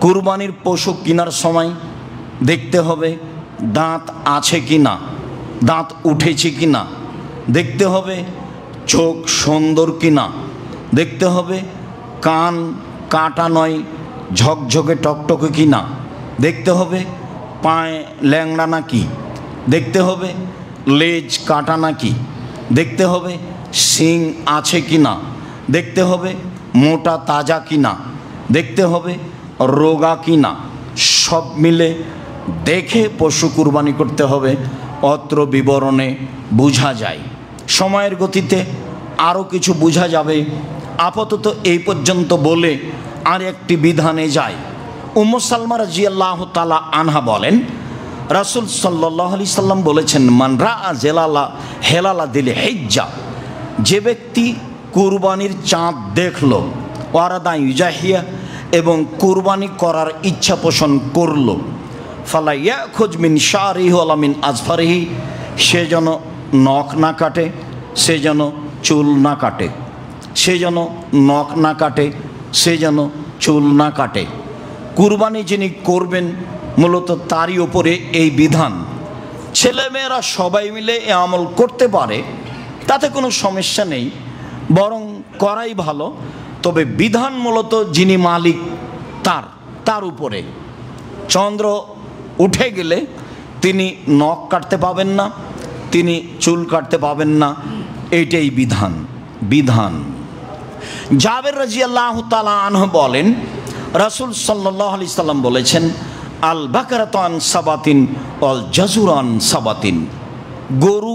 Speaker 1: কুরবানির পশু কেনার সময় দেখতে হবে দাঁত আছে কি না, দাঁত উঠেছে কি না, দেখতে হবে চোখ সুন্দর কি না, দেখতে হবে কান কাটা নয় ঝকঝকে টকটকে কি না, দেখতে হবে পায়ে ল্যাংড়া নাকি, দেখতে হবে লেজ কাটা নাকি, দেখতে হবে শিং আছে কি না, দেখতে হবে মোটা তাজা কি না, দেখতে হবে রোগা কি না। সব মিলে দেখে পশু কুরবানি করতে হবে, অত্র বিবরণে বোঝা যায়। সময়ের গতিতে আরও কিছু বোঝা যাবে, আপাতত এই পর্যন্ত বলে আর একটি বিধানে যায়। উম্মু সালমা রাদিয়াল্লাহু তাআলা আনহা বলেন, রাসূল সাল্লাল্লাহু আলাইহি সাল্লাম বলেছেন, মান রাআ জেলালা হেলালা দিলে হিজ্জা, যে ব্যক্তি কুরবানির চাঁদ দেখল, ওয়ারাদা ইউজাহিয়া, এবং কুরবানি করার ইচ্ছা পোষণ করল, ফালা ইয়াখুজ মিন শারিহি ওয়ালা মিন আজফারিহি, সে যেন নখ না কাটে, সে যেন চুল না কাটে, সে যেন নখ না কাটে, সে যেন চুল না কাটে। কুরবানি যিনি করবেন মূলত তারই ওপরে এই বিধান। ছেলেমেয়েরা সবাই মিলে এ আমল করতে পারে, তাতে কোনো সমস্যা নেই, বরং করাই ভালো। তবে বিধান মূলত যিনি মালিক তার উপরে। চন্দ্র উঠে গেলে তিনি নখ কাটতে পাবেন না, তিনি চুল কাটতে পাবেন না, এইটাই বিধান। জাবের রাদিয়াল্লাহু তাআলা আনহু বলেন, রাসূল সাল্লাল্লাহু আলাইহি সাল্লাম বলেছেন, আল বাকারাতু আন সাবাতিন ওয়াল জাজুর আন সাবাতিন, গরু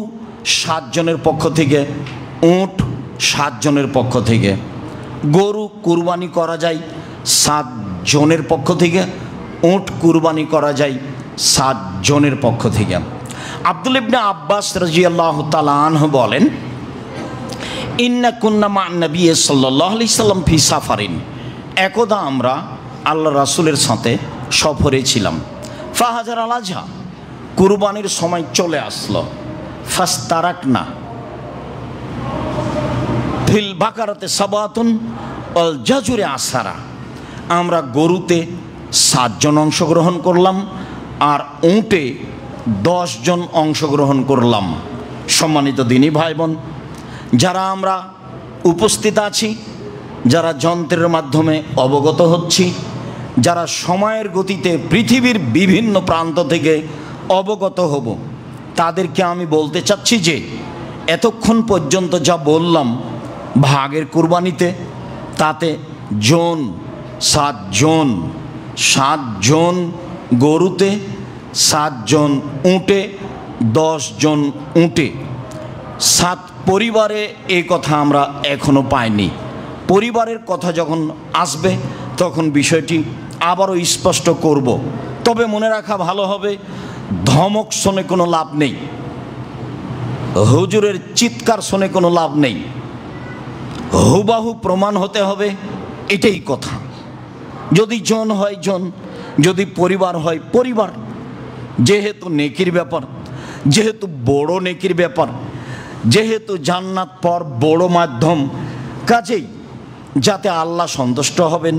Speaker 1: 7 জনের পক্ষ থেকে, উট 7 জনের পক্ষ থেকে। গরু কুরবানি করা যায় 7 জনের পক্ষ থেকে, উট কুরবানি করা যায় 7 জনের পক্ষ থেকে। আব্দুল্লাহ ইবনে আব্বাস রাদিয়াল্লাহু তাআলা আনহু বলেন, ইন্না কুন্না মা নবী সাল্লাল্লাহু আলাইহি সাল্লাম ফি সাফারিন, একদা আমরা আল্লাহ রাসূলের সাথে সফরে ছিলাম। ফাহাজার আল আজহা, কুরবানির সময় চলে আসলো। ফাস্তারাকনা ফিল বাকারাতে সাবাতুন ওয়াল জাজুরে আসারা, আমরা গরুতে 7 জন অংশগ্রহণ করলাম আর উটে 10 জন অংশগ্রহণ করলাম। সম্মানিত দিনী ভাই বোন, যারা আমরা উপস্থিত আছি, যারা যন্ত্রের মাধ্যমে অবগত হচ্ছি, যারা সময়ের গতিতে পৃথিবীর বিভিন্ন প্রান্ত থেকে অবগত হব, তাদেরকে আমি বলতে চাচ্ছি যে এতক্ষণ পর্যন্ত যা বললাম ভাগের কুরবানিতে, তাতে জন 7 জন, 7 জন গরুতে, 7 জন উটে, 10 জন উটে, 7 পরিবারে, এই কথা আমরা এখনো পাইনি। পরিবারের কথা যখন আসবে তখন বিষয়টি আবারও স্পষ্ট করব। তবে মনে রাখা ভালো হবে, ধমক শুনে কোনো লাভ নেই, হুজুরের চিৎকার শুনে কোনো লাভ নেই, হুবাহু প্রমাণ হতে হবে, এটাই কথা। যদি জন হয় জন, যদি পরিবার হয় পরিবার। যেহেতু নেকির ব্যাপার, যেহেতু বড় নেকির ব্যাপার, যেহেতু জান্নাত পর বড় মাধ্যম, কাজেই যাতে আল্লাহ সন্তুষ্ট হবেন,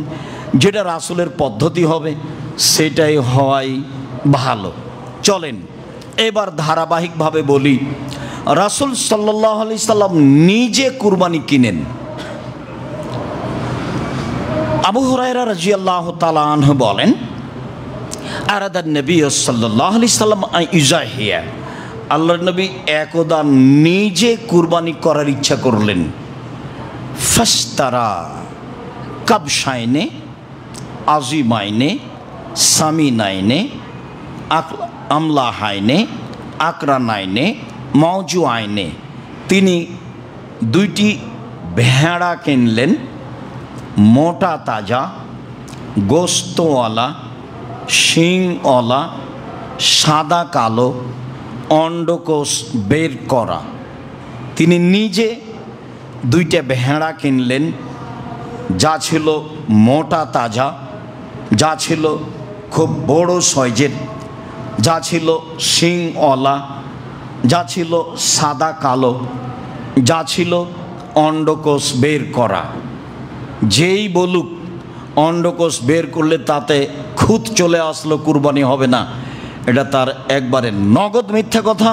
Speaker 1: যেটা রাসূলের পদ্ধতি হবে, সেটাই হওয়াই ভালো। চলেন এবার ধারাবাহিকভাবে বলি, রাসূল সাল্লাল্লাহু আলাইহি সাল্লাম নিজে কুরবানি কিনেন। আবু হুরায়রা রাদিয়াল্লাহু তাআলা আনহু বলেন, আরাদান নবী সাল্লাল্লাহু আলাইহি সাল্লাম ইউজাহিয়া, আল্লাহর নবী একদা নিজে কুরবানি করার ইচ্ছা করলেন। ফাস্তারা কাবশাইনে আজিমাইনে সামিনাইনে আমলাহাইনে আকরান আইনে মওজু আইনে তিনি দুইটি ভেড়া কিনলেন, মোটা তাজা, গোস্তওয়ালা, শিংওয়ালা, সাদা কালো, অন্ডকোষ বের করা। তিনি নিজে দুইটা ভেড়া কিনলেন, যা ছিল মোটা তাজা, যা ছিল খুব বড় সাইজের, যা ছিল শিংওয়ালা, যা ছিল সাদা কালো, যা ছিল অন্ডকোষ বের করা। যেই বলুক অন্ডকোষ বের করলে তাতে খুঁত চলে আসলো কুরবানি হবে না, এটা তার একবারে নগদ মিথ্যা কথা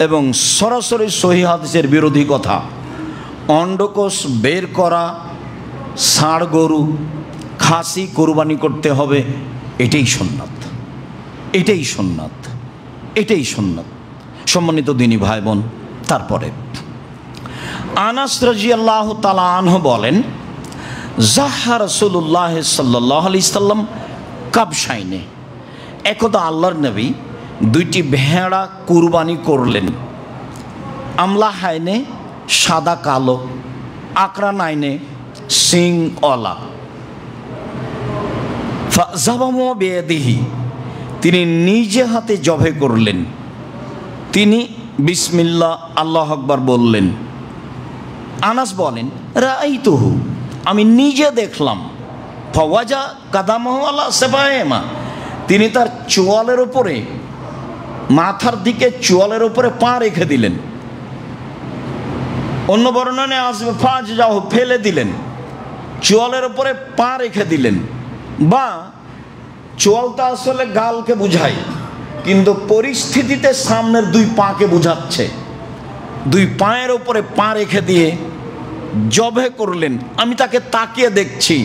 Speaker 1: এবং সরাসরি সহিহ হাদিসের বিরোধী কথা। অন্ডকোষ বের করা ষাঁড় গরু খাসি কুরবানি করতে হবে, এটাই সুন্নাত, এটাই সুন্নাত, এটাই সুন্নাত। সম্মানিত দিনী ভাই বোন, তারপরে আনাস রাদিয়াল্লাহু তাআলা আনহু বলেন, জাহা রাসূলুল্লাহ সাল্লাল্লাহু আলাইহি সাল্লাম কাবশাইনে, একদা আল্লাহর নবী দুইটি ভেড়া কুরবানি করলেন। আমলা হাইনে সাদা কালো, আকরান আইনে সিংওয়ালা। ফাযাবাহু বিয়াদিহি, তিনি নিজে হাতে জবে করলেন। তিনি বিসমিল্লাহ আল্লাহু আকবার বললেন। আনাস বলেন, রাআইতুহু, আমি নিজে দেখলাম। ফাওয়াজা কাদামাহু আলা সাবায়েমা, তিনি তার চোয়ালের উপরে, মাথার দিকে চোয়ালের উপরে পা রেখে দিলেন। অন্য বর্ণনে আসবে ফাজ যাও, ফেলে দিলেন, চোয়ালের উপরে পা রেখে দিলেন। বা চোয়ালটা আসলে গালকে বুঝায়, কিন্তু পরিস্থিতিতে সামনের দুই পাকে বুঝাচ্ছে। দুই পায়ের উপরে পা রেখে দিয়ে জবে করলেন। আমি তাকে তাকিয়ে দেখছি।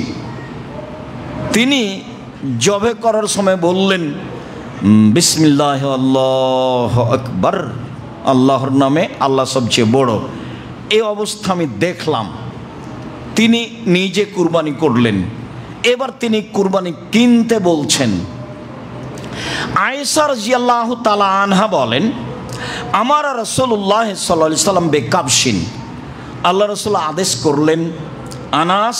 Speaker 1: তিনি জবে করার সময় বললেন, বিসমিল্লাহ আল্লাহু আকবার, আল্লাহর নামে, আল্লাহ সবচেয়ে বড়। এই অবস্থা আমি দেখলাম। তিনি নিজে কুরবানি করলেন। এবার তিনি কুরবানি কিনতে বলছেন। আয়েশা রাদিয়াল্লাহু তাআলা আনহা বলেন, আমার রাসূলুল্লাহ সাল্লাল্লাহু আলাইহি সাল্লাম বেকাবশিন, আল্লাহ রাসূল আদেশ করলেন, আনাস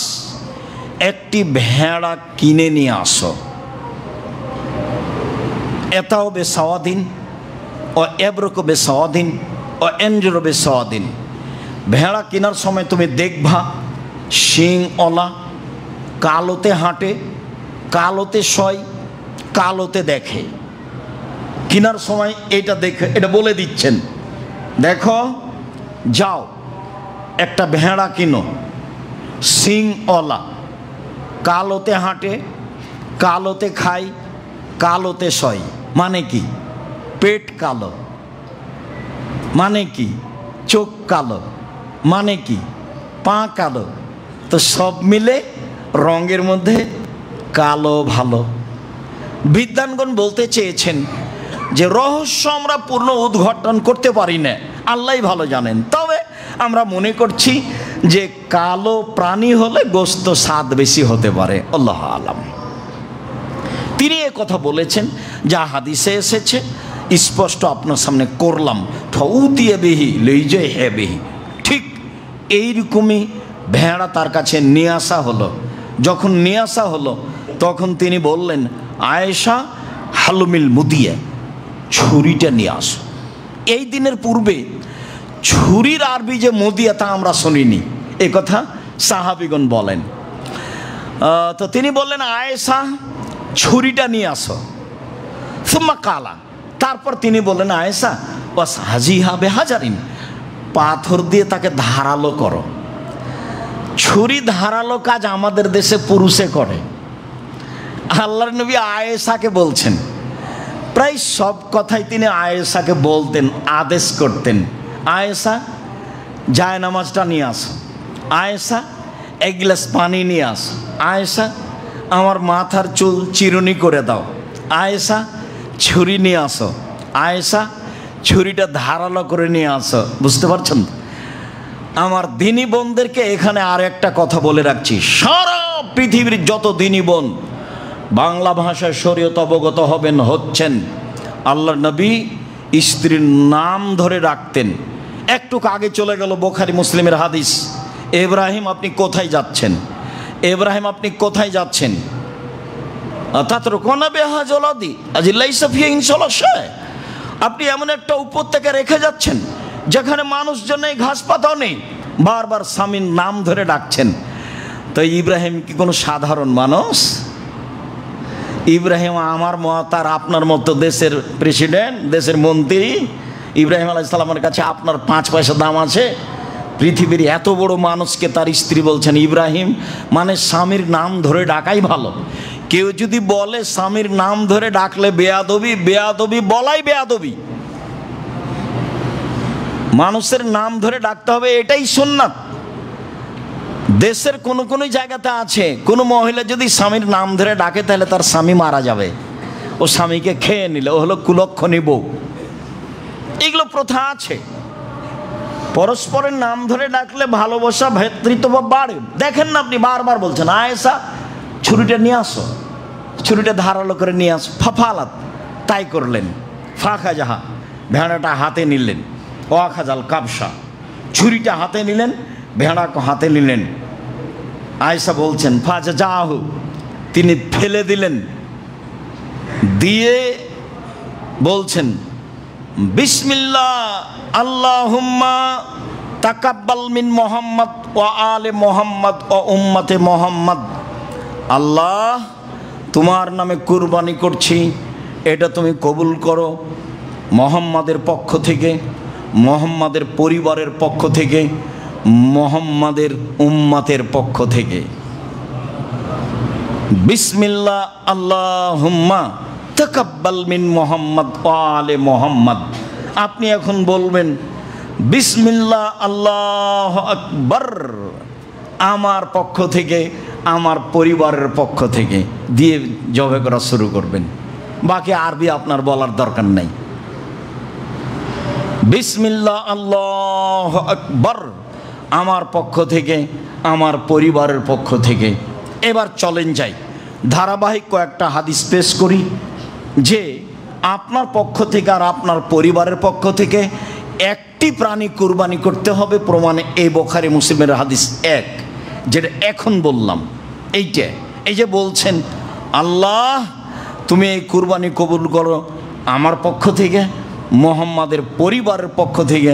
Speaker 1: একটি ভেড়া কিনে নিয়ে আসো। এতাও বেসাওয়াদিন ও এবরকো বেসাওয়াদিন ও এনজুরো বেসাওয়াদিন। ভেড়া কেনার সময় তুমি দেখবা শিংওয়ালা, কালোতে হাঁটে, কালোতে শয়, কালোতে দেখে। কেনার সময় এটা দেখে, এটা বলে দিচ্ছেন, দেখো যাও একটা ভেড়া কিনো, শিংওয়ালা, কালোতে হাঁটে, কালোতে খায়, কালোতে শয়। মানে কি? পেট কালো। মানে কি? চোখ কালো। মানে কি? পা কালো। তো সব মিলে রঙের মধ্যে কালো ভালো। বিদ্বানগণ বলতে চেয়েছেন যে রহস্য আমরা পূর্ণ উদ্ঘাটন করতে পারি না, আল্লাহই ভালো জানেন। তবে আমরা মনে করছি যে কালো প্রাণী হলে গোস্ত স্বাদ বেশি হতে পারে, আল্লাহু আলাম। তিনি এ কথা বলেছেন যা হাদিসে এসেছে, স্পষ্ট আপনার সামনে করলাম। ফাউতিয়া বিহি লইজে হে বিহি, ঠিক এইরকমই ভেড়া তার কাছে নিয়ে আসা হলো। যখন নিয়ে আসা হলো তখন তিনি বললেন, আয়েশা হালুমিল মুদিয়া, ছুরিটা নিয়ে আসো। এই দিনের পূর্বে ছুরির আরবি যে মুদিয়া তা আমরা শুনিনি, এ কথা সাহাবীগণ বলেন। তো তিনি বললেন, আয়েশা ছুরিটা নিয়ে আসো। সুম্মা কালা, তারপর তিনি বললেন, আয়েশা ওয়াস হাজিহা বেহাজারিন, পাথর দিয়ে তাকে ধারালো করো। ছুরি ধারালো কাজ আমাদের দেশে পুরুষে করে। আল্লাহর নবী আয়েশাকে বলছেন, প্রায় সব কথাই তিনি আয়েশাকে বলতেন, আদেশ করতেন, আয়েশা জায় নামাজটা নিয়ে আসো, আয়েশা এক গ্লাস পানি নিয়ে আসো, আয়েশা আমার মাথার চুল চিরুনি করে দাও, আয়েশা ছুরি নিয়ে আসো, আয়েশা ছুরিটা ধারালো করে নিয়ে আসো। বুঝতে পারছেন? আমার দিনী বোনদেরকে এখানে আর একটা কথা বলে রাখছি, সারা পৃথিবীর যত দিনী বোন বাংলা ভাষায় শরীয়ত অবগত হবেন হচ্ছেন, আল্লাহর নবী স্ত্রীর নাম ধরে ডাকতেন। একটু আগে চলে গেল বুখারী মুসলিমের হাদিস, ইব্রাহিম আপনি কোথায় যাচ্ছেন, ইব্রাহিম আপনি কোথায় যাচ্ছেন, আপনি এমন একটা উপত্যকা রেখে যাচ্ছেন যেখানে মানুষজন নেই, ঘাস পাতাও নেই, বারবার স্বামীর নাম ধরে ডাকছেন। তো ইব্রাহিম কি কোনো সাধারণ মানুষ? ইব্রাহিম আমার মত আর আপনার মতো দেশের প্রেসিডেন্ট, দেশের মন্ত্রী? ইব্রাহিম আলাইহিস সালামের কাছে আপনার 5 পয়সা দাম আছে? পৃথিবীর এত বড় মানুষকে তার স্ত্রী বলছেন ইব্রাহিম, মানে স্বামীর নাম ধরে ডাকাই ভালো। কেউ যদি বলে স্বামীর নাম ধরে ডাকলে বেয়াদবি, বেয়াদবি বলাই বেয়াদবি। মানুষের নাম ধরে ডাকতে হবে, এটাই সুন্নাত। দেশের কোনো কোনো জায়গাতে আছে, কোনো মহিলা যদি স্বামীর নাম ধরে ডাকে তাহলে তার স্বামী মারা যাবে, ও স্বামীকে খেয়ে নিলে, ও হলো কুলক্ষণী বউ। এগুলো প্রথা আছে। পরস্পরের নাম ধরে ডাকলে ভালোবাসা, ভ্রাতৃত্ব বাড়ে। দেখেন না, আপনি বারবার বলছেন আয়েশা ছুরিটা নিয়ে আসো, ছুরিটা ধারালো করে নিয়ে আসো, ফাফালাত, তাই করলেন। ফাঁকা যাহা, ভেড়াটা হাতে নিলেন, ওয়াখাজাল কাবসা, ছুরিটা হাতে নিলেন, ভেড়াকে হাতে নিলেন। আয়েশা বলছেন ফাজা যাহু, তিনি ফেলে দিলেন, দিয়ে বলছেন বিসমিল্লাহ আল্লাহুম্মা তাকাব্বাল মিন মুহাম্মদ ওয়া আলে মুহাম্মদ ওয়া উম্মতে মুহাম্মদ। আল্লাহ, তোমার নামে কুরবানি করছি, এটা তুমি কবুল করো মুহাম্মাদের পক্ষ থেকে, মুহাম্মাদের পরিবারের পক্ষ থেকে, মুহাম্মাদের উম্মতের পক্ষ থেকে। বিসমিল্লাহ আল্লাহুম্মা তাকাব্বাল মিন মুহাম্মদ ওয়া আলে মুহাম্মদ। আপনি এখন বলবেন বিসমিল্লাহ আল্লাহু আকবার, আমার পক্ষ থেকে, আমার পরিবারের পক্ষ থেকে, দিয়ে জবে করা শুরু করবেন। বাকি আরবি আপনার বলার দরকার নাই। বিসমিল্লাহ আল্লাহু আকবার, আমার পক্ষ থেকে, আমার পরিবারের পক্ষ থেকে। এবার চলেন যাই, ধারাবাহিক কয়েকটা হাদিস পেশ করি যে আপনার পক্ষ থেকে আর আপনার পরিবারের পক্ষ থেকে একটি প্রাণী কুরবানি করতে হবে। প্রমাণে এই বুখারী মুসলিমের হাদিস 1, যেটা এখন বললাম, এইটা। এই যে বলছেন আল্লাহ তুমি এই কুরবানি কবুল করো আমার পক্ষ থেকে, মুহাম্মাদের পরিবারের পক্ষ থেকে,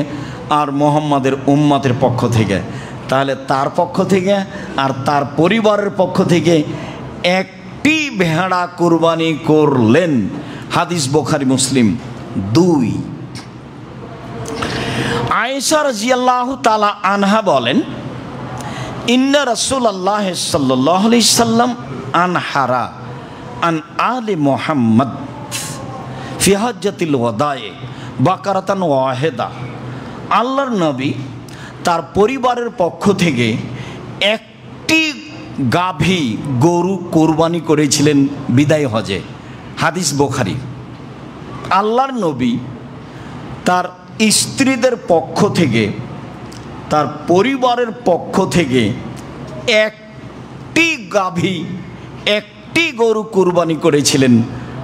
Speaker 1: আর মুহাম্মাদের উম্মতের পক্ষ থেকে। তাহলে তার পক্ষ থেকে আর তার পরিবারের পক্ষ থেকে একটি ভেড়া কুরবানি করলেন। হাদিস বুখারী মুসলিম 2। আয়েশা রাদিয়াল্লাহু তাআলা আনহা বলেন ইন্না রাসূলুল্লাহ সাল্লাল্লাহু আলাইহি সাল্লাম আনহারা আন আলি মুহাম্মদ ফি হাজ্জাতিল ওয়াদায়ে বাকারাতান ওয়াহিদা। আল্লাহর নবী তার পরিবারের পক্ষ থেকে একটি গাভী গরু কোরবানি করেছিলেন বিদায় হজে। হাদিস বুখারী। আল্লাহর নবী তার স্ত্রীদের পক্ষ থেকে, তার পরিবারের পক্ষ থেকে একটি গাভী, একটি গরু কুরবানি করেছিলেন।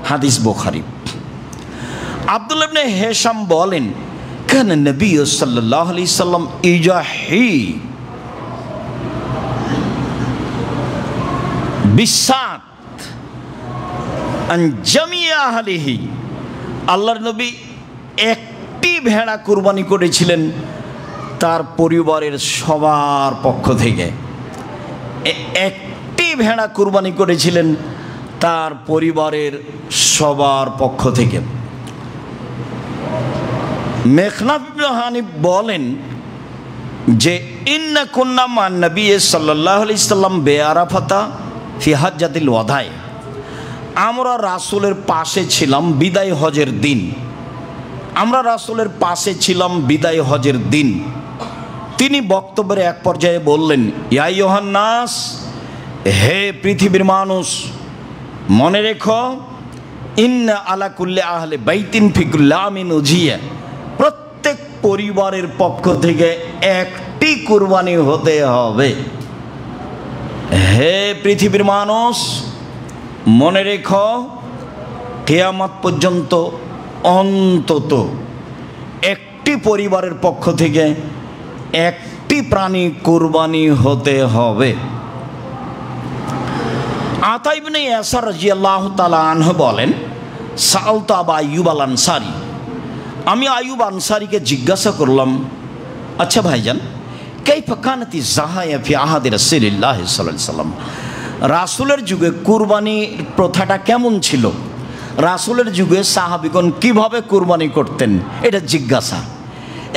Speaker 1: হাদিস বুখারী। আব্দুল্লাহ ইবনে হিশাম বলেন কানা নবী সাল্লাল্লাহু আলাইহি সাল্লাম ইজাহি বিসাত আন জামিয়া আহলিহি। আল্লাহর নবী একটি ভেড়া কুরবানি করেছিলেন তার পরিবারের সবার পক্ষ থেকে। একটি ভেড়া কুরবানি করেছিলেন তার পরিবারের সবার পক্ষ থেকে। মেখনাফ ইবনে হানিফ বলেন যে ইন্না কুন্না মান নবী সাল্লাল্লাহু আলাইহি সাল্লাম বেআরাফাতা ফি হাজ্জাতিল ওয়াদায়। আমরা রাসূলের পাশে ছিলাম বিদায় হজের দিন। আমরা রাসূলের পাশে ছিলাম বিদায় হজের দিন। তিনি বক্তব্যের এক পর্যায়ে বললেন ইয়া আইয়ুহান নাস, হে পৃথিবীর মানুষ, মনে রেখো ইন্না আলা কুল্লি আহলি বাইতিন ফি কুল্লি আমিন উজিয়া। প্রত্যেক পরিবারের পক্ষ থেকে একটি কুরবানি হতে হবে। হে পৃথিবীর মানুষ, মনে রেখো কিয়ামত পর্যন্ত অন্তত একটি পরিবারের পক্ষ থেকে একটি প্রাণী কুরবানি হতে হবে। আতা ইবনে ইয়াসার রাদিয়াল্লাহু তাআলা আনহু বলেন, সাআলতু আবু আইয়ুব আল আনসারী, আমি আইয়ুব আনসারীকে জিজ্ঞাসা করলাম, আচ্ছা ভাইজান, কাইফা কানাতি যাহায়া ফি আহাদি রাসূলিল্লাহ সাল্লাল্লাহু আলাইহি সাল্লাম, রাসূলের যুগে কুরবানির প্রথাটা কেমন ছিল? রাসূলের যুগে সাহাবীগণ কিভাবে কুরবানি করতেন, এটা জিজ্ঞাসা।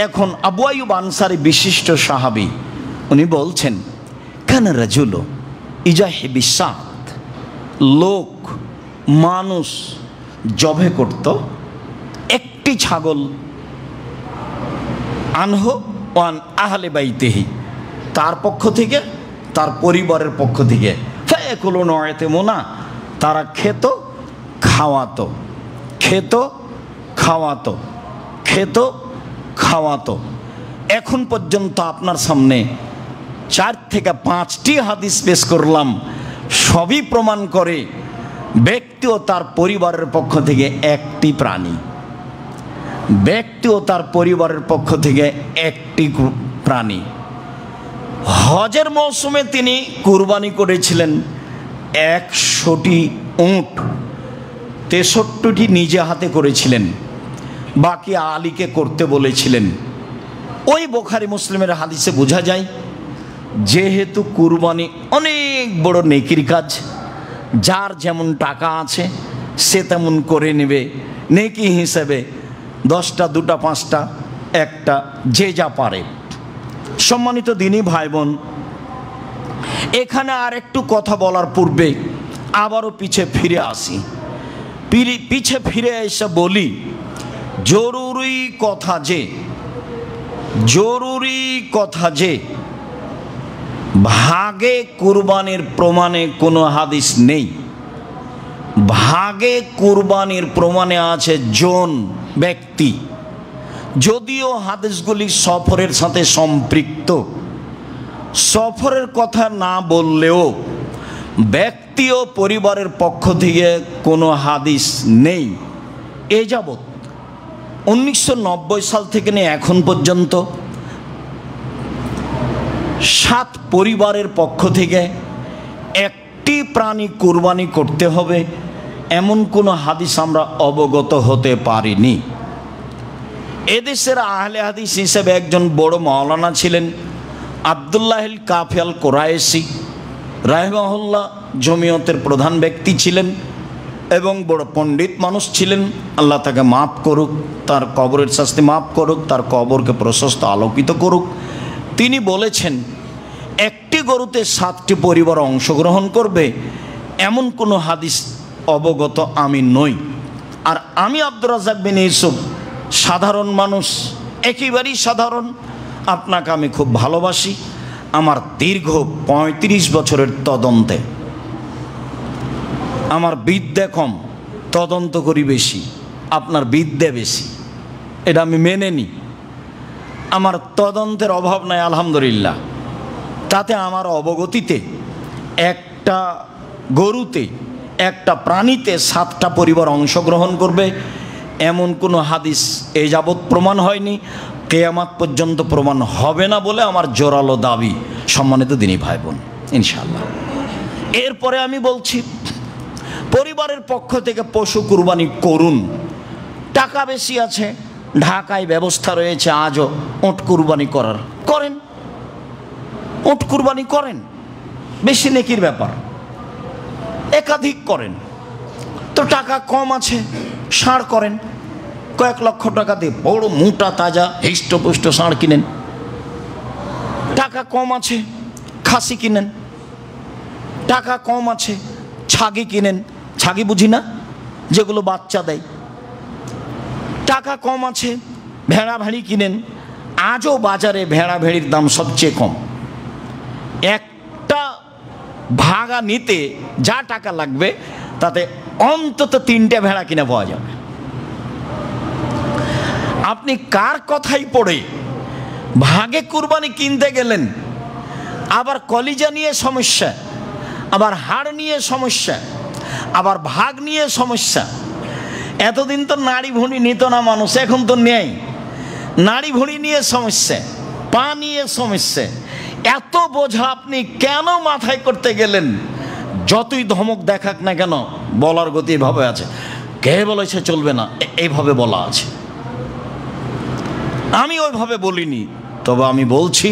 Speaker 1: এখন আবু আইয়ুব আনসারী বিশিষ্ট সাহাবী, উনি বলছেন, কানা রাজুলু ইজাহিবিস সাত, লোক মানুষ জবে করত একটি ছাগল, আনহু ওয়ান আহলে বাইতিহি, তার পক্ষ থেকে, তার পরিবারের পক্ষ থেকে, ফায়াকুলুনা ওয়া ইয়াতিমুনা, তারা খেত খাওয়াতো, খেত খাওয়াতো, খেত খাওয়াতো। এখন পর্যন্ত আপনার সামনে 4 থেকে 5টি হাদিস পেশ করলাম, সবই প্রমাণ করে ব্যক্তি ও তার পরিবারের পক্ষ থেকে একটি প্রাণী, ব্যক্তি ও তার পরিবারের পক্ষ থেকে একটি প্রাণী। হজের মৌসুমে তিনি কুরবানি করেছিলেন 100টি উট, 63টি নিজে হাতে করেছিলেন, বাকি আলীকে করতে বলেছিলেন। ওই বুখারী মুসলিমের হাদিসে বোঝা যায়, যেহেতু কুরবানি অনেক বড় নেকির কাজ, যার যেমন টাকা আছে সে তেমন করে নেবে, নেকি হিসেবে 10টা 2টা 5টা 1টা, যে যা পারে। সম্মানিত দিনী ভাই বোন, এখানে আর একটু কথা বলার পূর্বে আবারও পিছে ফিরে আসি। পিছে ফিরে এসে বলি, জরুরি কথা যে ভাগে কুরবানির প্রমাণে কোনো হাদিস নেই। ভাগে কুরবানির প্রমাণে আছে জন, ব্যক্তি। যদিও হাদিসগুলি সফরের সাথে সম্পৃক্ত, সফরের কথা না বললেও ব্যক্তি ও পরিবারের পক্ষ থেকে কোনো হাদিস নেই। এ যাবৎ 1990 সাল থেকে নিয়ে এখন পর্যন্ত 7 পরিবারের পক্ষ থেকে একটি প্রাণী কুরবানি করতে হবে, এমন কোনো হাদিস আমরা অবগত হতে পারিনি। এদেশের আহলে হাদিস হিসেবে একজন বড় মাওলানা ছিলেন আব্দুল্লাহিল কাফি আল কুরাইশি রাহিমাহুল্লাহ, জমিয়তের প্রধান ব্যক্তি ছিলেন এবং বড় পণ্ডিত মানুষ ছিলেন। আল্লাহ তাকে মাফ করুক, তার কবরের শাস্তি মাফ করুক, তার কবরকে প্রশস্ত আলোকিত করুক। তিনি বলেছেন, একটি গরুতে 7টি পরিবার অংশগ্রহণ করবে, এমন কোনো হাদিস অবগত আমি নই। আর আমি আব্দুর রাজ্জাক বিন ইউসুফ সাধারণ মানুষ, একেবারেই সাধারণ। আপনাকে আমি খুব ভালোবাসি। আমার দীর্ঘ 35 বছরের তদন্তে আমার বিদ্যা কম, তদন্ত করি বেশি, আপনার বিদ্যা বেশি, এটা আমি মেনে নিই। আমার তদন্তের অভাব নাই আলহামদুলিল্লাহ। তাতে আমার অবগতিতে একটা গরুতে, একটা প্রাণীতে 7টা পরিবার অংশগ্রহণ করবে, এমন কোনো হাদিস এই যাবৎ প্রমাণ হয়নি, কিয়ামত পর্যন্ত প্রমাণ হবে না বলে আমার জোরালো দাবি। সম্মানিত দিনী ভাই বোন, ইনশাআল্লাহ। এরপরে আমি বলছি, পরিবারের পক্ষ থেকে পশু কুরবানি করুন। টাকা বেশি আছে, ঢাকায় ব্যবস্থা রয়েছে আজও উট কুরবানি করার, করেন, উট কুরবানি করেন, বেশি নেকির ব্যাপার, একাধিক করেন। তো টাকা কম আছে, ষাঁড় করেন, কয়েক লক্ষ টাকা দিয়ে বড় মোটা তাজা হৃষ্টপুষ্ট ষাঁড় কিনেন। টাকা কম আছে, খাসি কিনেন। টাকা কম আছে, ছাগি কিনেন। ছাগি বুঝি না, যেগুলো বাচ্চা দেয়। টাকা কম আছে, ভেড়া ভেড়ি কিনেন। আজও বাজারে ভেড়া ভেড়ির দাম সবচেয়ে কম। একটা ভাগা নিতে যা টাকা লাগবে তাতে অন্তত 3টে ভেড়া কিনে পাওয়া যাবে। আপনি কার কথাই পড়ে ভাগে কুরবানি কিনতে গেলেন, আবার কলিজা নিয়ে সমস্যা, আবার হাড় নিয়ে সমস্যা, আবার ভাগ নিয়ে সমস্যা। এতদিন তো নাড়ি ভুঁড়ি নিত না মানুষ, এখন তো নেই। নাড়ি ভুঁড়ি নিয়ে সমস্যা, পা নিয়ে সমস্যা, এত বোঝা আপনি কেন মাথায় করতে গেলেন? যতই ধমক দেখাক না কেন, বলার গতি এভাবে আছে। কে বলেছে চলবে না, এইভাবে বলা আছে। আমি ওইভাবে বলিনি, তবে আমি বলছি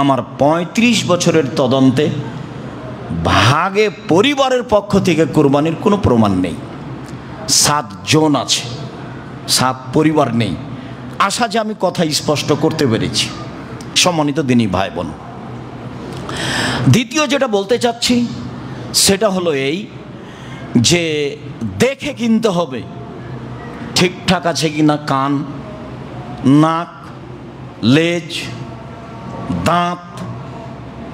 Speaker 1: আমার ৩৫ বছরের তদন্তে ভাগে পরিবারের পক্ষ থেকে কুরবানির কোনো প্রমাণ নেই। 7 জন আছে, 7 পরিবার নেই। আশা যে আমি কথা স্পষ্ট করতে পেরেছি। সম্মানিত দিনী ভাই বোন, দ্বিতীয় যেটা বলতে চাচ্ছি সেটা হলো এই যে দেখে কিনতে হবে ঠিকঠাক আছে কিনা, কান, নাক, লেজ, দাঁত,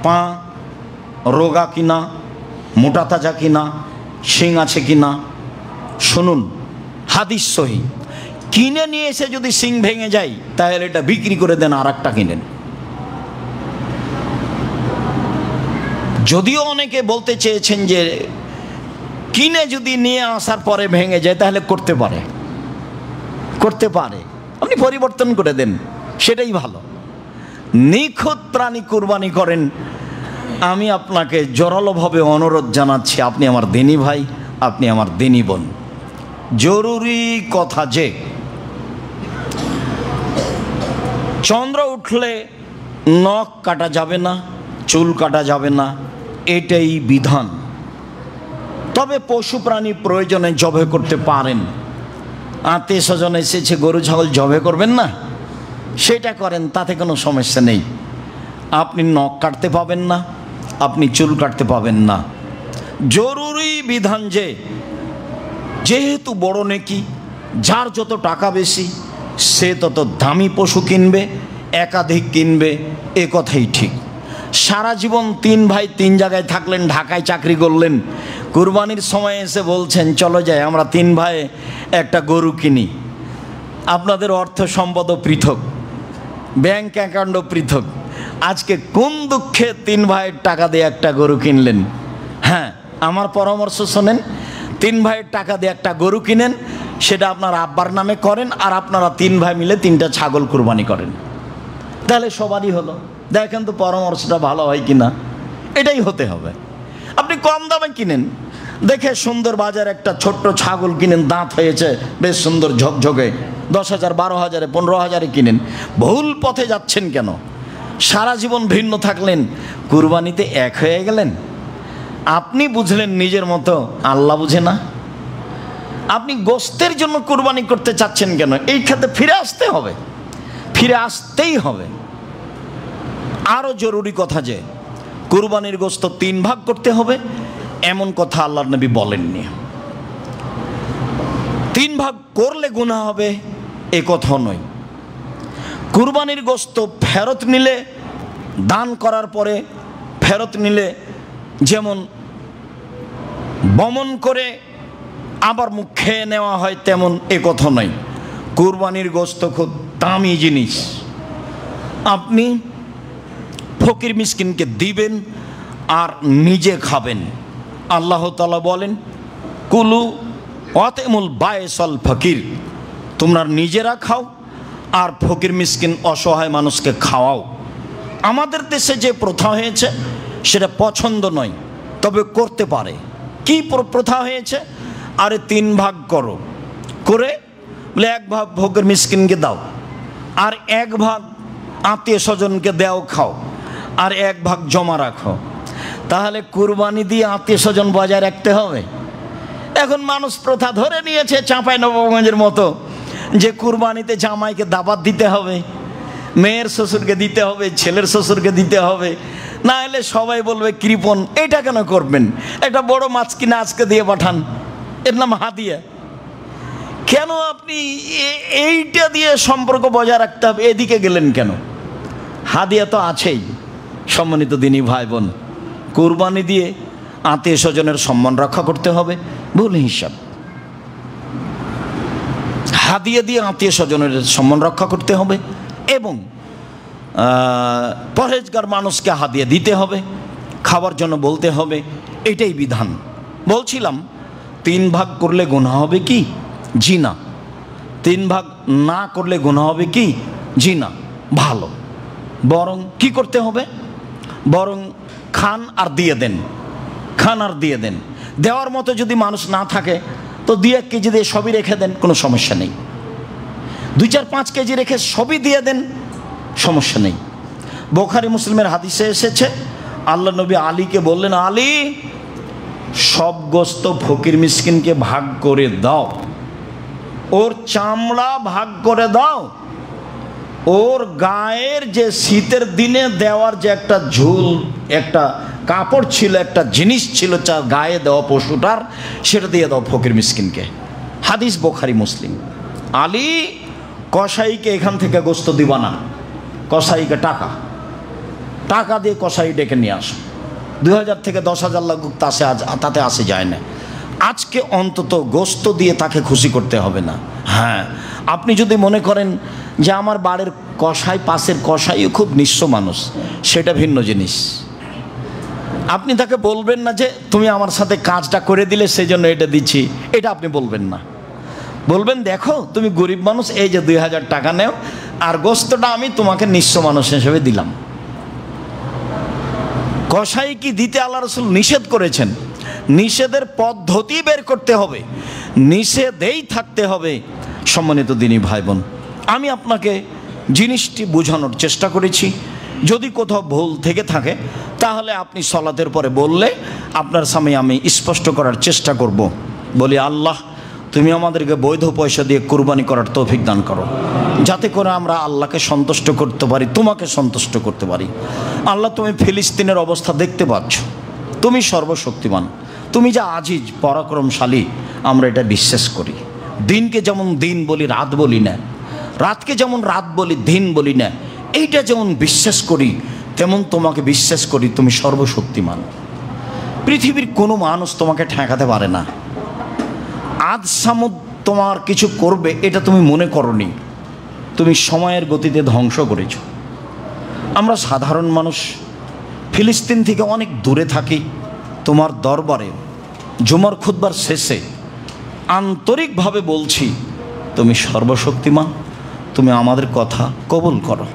Speaker 1: পা রোগা কিনা, মোটা তাজা কিনা, শিং আছে কিনা। শুনুন, হাদিস সহি। কিনে নিয়ে এসে যদি শিং ভেঙে যায় তাহলে এটা বিক্রি করে দেন, আর একটা কিনেন। যদিও অনেকে বলতে চেয়েছেন যে কিনে যদি নিয়ে আসার পরে ভেঙে যায় তাহলে করতে পারে, আপনি পরিবর্তন করে দেন, সেটাই ভালো। নিখুঁত প্রাণী কুরবানি করেন। আমি আপনাকে জোরালোভাবে অনুরোধ জানাচ্ছি, আপনি আমার দিনী ভাই, আপনি আমার দিনী বোন, জরুরি কথা যে চন্দ্র উঠলে নখ কাটা যাবে না, চুল কাটা যাবে না, এটাই বিধান। তবে পশু প্রাণী প্রয়োজনে জবে করতে পারেন। আত্মীয় স্বজন এসেছে, গরু ছাগল জবে করবেন না, সেটা করেন, তাতে কোনো সমস্যা নেই। আপনি নখ কাটতে পাবেন না, আপনি চুল কাটতে পাবেন না। জরুরি বিধান যে যেহেতু বড় নেকি, যার যত টাকা বেশি সে তত দামি পশু কিনবে, একাধিক কিনবে, এ কথাই ঠিক। সারা জীবন 3 ভাই 3 জায়গায় থাকলেন, ঢাকায় চাকরি করলেন, কুরবানির সময় এসে বলছেন চলো যাই আমরা 3 ভাই একটা গরু কিনি। আপনাদের অর্থ সম্পদও পৃথক, ব্যাংক অ্যাকাউন্টও পৃথক। আজকে কোন দুঃখে 3 ভাইয়ের টাকা দিয়ে একটা গরু কিনলেন? হ্যাঁ, আমার পরামর্শ শোনেন, 3 ভাইয়ের টাকা দিয়ে একটা গরু কিনেন, সেটা আপনার আব্বার নামে করেন, আর আপনারা 3 ভাই মিলে 3টা ছাগল কুরবানি করেন, তাহলে সবারই হলো। দেখেন তো পরামর্শটা ভালো হয় কিনা, এটাই হতে হবে। আপনি কম দামে কিনেন, দেখে সুন্দর বাজার একটা ছোট্ট ছাগল কিনেন, দাঁত হয়েছে বেশ সুন্দর ঝকঝকে, 10,000 12,000 15,000 কিনেন। ভুল পথে যাচ্ছেন কেন? সারা জীবন ভিন্ন থাকলেন, কুরবানিতে এক হয়ে গেলেন। আপনি বুঝলেন নিজের মতো, আল্লাহ বুঝে না। আপনি গোস্তের জন্য কুরবানি করতে চাচ্ছেন কেন? এই ক্ষেত্রে ফিরে আসতে হবে, ফিরে আসতেই হবে। আরও জরুরি কথা যে কুরবানির গোস্ত 3 ভাগ করতে হবে, এমন কথা আল্লাহর নবী বলেননি। 3 ভাগ করলে গুনাহ হবে এ কথা নয়। কুরবানির গোস্ত ফেরত নিলে, দান করার পরে ফেরত নিলে যেমন বমন করে আবার মুখ খেয়ে নেওয়া হয় তেমন এ কথা নয়। কুরবানির গোস্ত খুব দামি জিনিস, আপনি ফকির মিসকিনকে দিবেন আর নিজে খাবেন। আল্লাহ তাআলা বলেন কুলু ওয়াতিমুল বায়েসাল ফকির, তোমরা নিজেরা খাও আর ফকির মিসকিন অসহায় মানুষকে খাওয়াও। আমাদের দেশে যে প্রথা হয়েছে সেটা পছন্দ নয়, তবে করতে পারে। কি প্রথা হয়েছে? আরে 3 ভাগ করো, করে বলে 1 ভাগ ফকির মিসকিনকে দাও, আর 1 ভাগ আত্মীয় স্বজনকে দেও খাও, আর 1 ভাগ জমা রাখো। তাহলে কুরবানি দিয়ে আত্মীয় স্বজন বজায় রাখতে হবে। এখন মানুষ প্রথা ধরে নিয়েছে চাঁপাইনবাবগঞ্জের মতো, যে কুরবানিতে জামাইকে দাবাত দিতে হবে, মেয়ের শ্বশুরকে দিতে হবে, ছেলের শ্বশুরকে দিতে হবে, না হলে সবাই বলবে কৃপণ। এটা কেন করবেন? একটা বড় মাছ কিনে আজকে দিয়ে পাঠান, এর নাম হাদিয়া। কেন আপনি এইটা দিয়ে সম্পর্ক বজায় রাখতে হবে? এদিকে গেলেন কেন? হাদিয়া তো আছেই। সম্মানিত দিনী ভাই বোন, কুরবানি দিয়ে আত্মীয় স্বজনের সম্মান রক্ষা করতে হবে, ভুল হিসাব। হাদিয়া দিয়ে আত্মীয় স্বজনের সম্মান রক্ষা করতে হবে এবং পরহেজগার মানুষকে হাদিয়া দিতে হবে, খাবার জন্য বলতে হবে, এটাই বিধান। বলছিলাম 3 ভাগ করলে গুনাহ হবে কি? জি না। 3 ভাগ না করলে গুনাহ হবে কি? জি না। ভালো, বরং কি করতে হবে? বরং খান আর দিয়ে দেন, খান আর দিয়ে দেন। দেওয়ার মতো যদি মানুষ না থাকে তো 2-1 কেজি দিয়ে সবই রেখে দেন, কোনো সমস্যা নেই। 2-4-5 কেজি রেখে সবই দিয়ে দেন, সমস্যা নেই। বুখারী মুসলিমের হাদিসে এসেছে, আল্লাহ নবী আলীকে বললেন, আলী সব গোস্ত ফকির মিসকিনকে ভাগ করে দাও, ওর চামড়া ভাগ করে দাও, ওর গায়ের যে শীতের দিনে দেওয়ার যে একটা ঝুল, একটা কাপড় ছিল, একটা জিনিস ছিল গায়ে দেওয়া পশুটার, সেটা দিয়ে দাও ফকির মিসকিনকে। হাদিস বুখারী মুসলিম। আলী কসাইকে এখান থেকে গোস্ত দিবা না, কসাইকে টাকা দিয়ে কসাই ডেকে নিয়ে আসো। 2000 থেকে 10,000 লাগুক তাতে আসে যায় না। আজকে অন্তত গোস্ত দিয়ে তাকে খুশি করতে হবে না। হ্যাঁ, আপনি যদি মনে করেন যে আমার বাড়ির কসাই, পাশের কসাইও খুব নিঃস্ব মানুষ, সেটা ভিন্ন জিনিস। আপনি তাকে বলবেন না যে তুমি আমার সাথে কাজটা করে দিলে সেই জন্য এটা দিচ্ছি, এটা আপনি বলবেন না। বলবেন, দেখো তুমি গরিব মানুষ, এই যে 2000 টাকা নেও, আর গোস্তটা আমি তোমাকে নিঃস্ব মানুষ হিসেবে দিলাম। কসাই কি দিতে আল্লাহ রাসূল নিষেধ করেছেন? নিষেধের পদ্ধতি বের করতে হবে, নিষেধেই থাকতে হবে। সম্মানিত দিনী ভাই বোন, আমি আপনাকে জিনিসটি বোঝানোর চেষ্টা করেছি। যদি কোথাও ভুল থেকে থাকে তাহলে আপনি সালাতের পরে বললে আপনার সামনে আমি স্পষ্ট করার চেষ্টা করব। বলি, আল্লাহ তুমি আমাদেরকে বৈধ পয়সা দিয়ে কুরবানি করার তৌফিক দান করো, যাতে করে আমরা আল্লাহকে সন্তুষ্ট করতে পারি, তোমাকে সন্তুষ্ট করতে পারি। আল্লাহ, তুমি ফিলিস্তিনের অবস্থা দেখতে পাচ্ছ, তুমি সর্বশক্তিমান, তুমি যা আজিজ পরাক্রমশালী, আমরা এটা বিশ্বাস করি। দিনকে যেমন দিন বলি, রাত বলি না, রাতকে যেমন রাত বলি, দিন বলি না, এইটা যেমন বিশ্বাস করি, তেমন তোমাকে বিশ্বাস করি তুমি সর্বশক্তিমান। পৃথিবীর কোনো মানুষ তোমাকে ঠেকাতে পারে না। আজ সামুদ তোমার কিছু করবে এটা তুমি মনে করনি, তুমি সময়ের গতিতে ধ্বংস করেছ। আমরা সাধারণ মানুষ, ফিলিস্তিন থেকে অনেক দূরে থাকি, তোমার দরবারে জুমার খুতবার শেষে আন্তরিকভাবে বলছি, তুমি সর্বশক্তিমান, তুমি আমাদের কথা কবুল করো।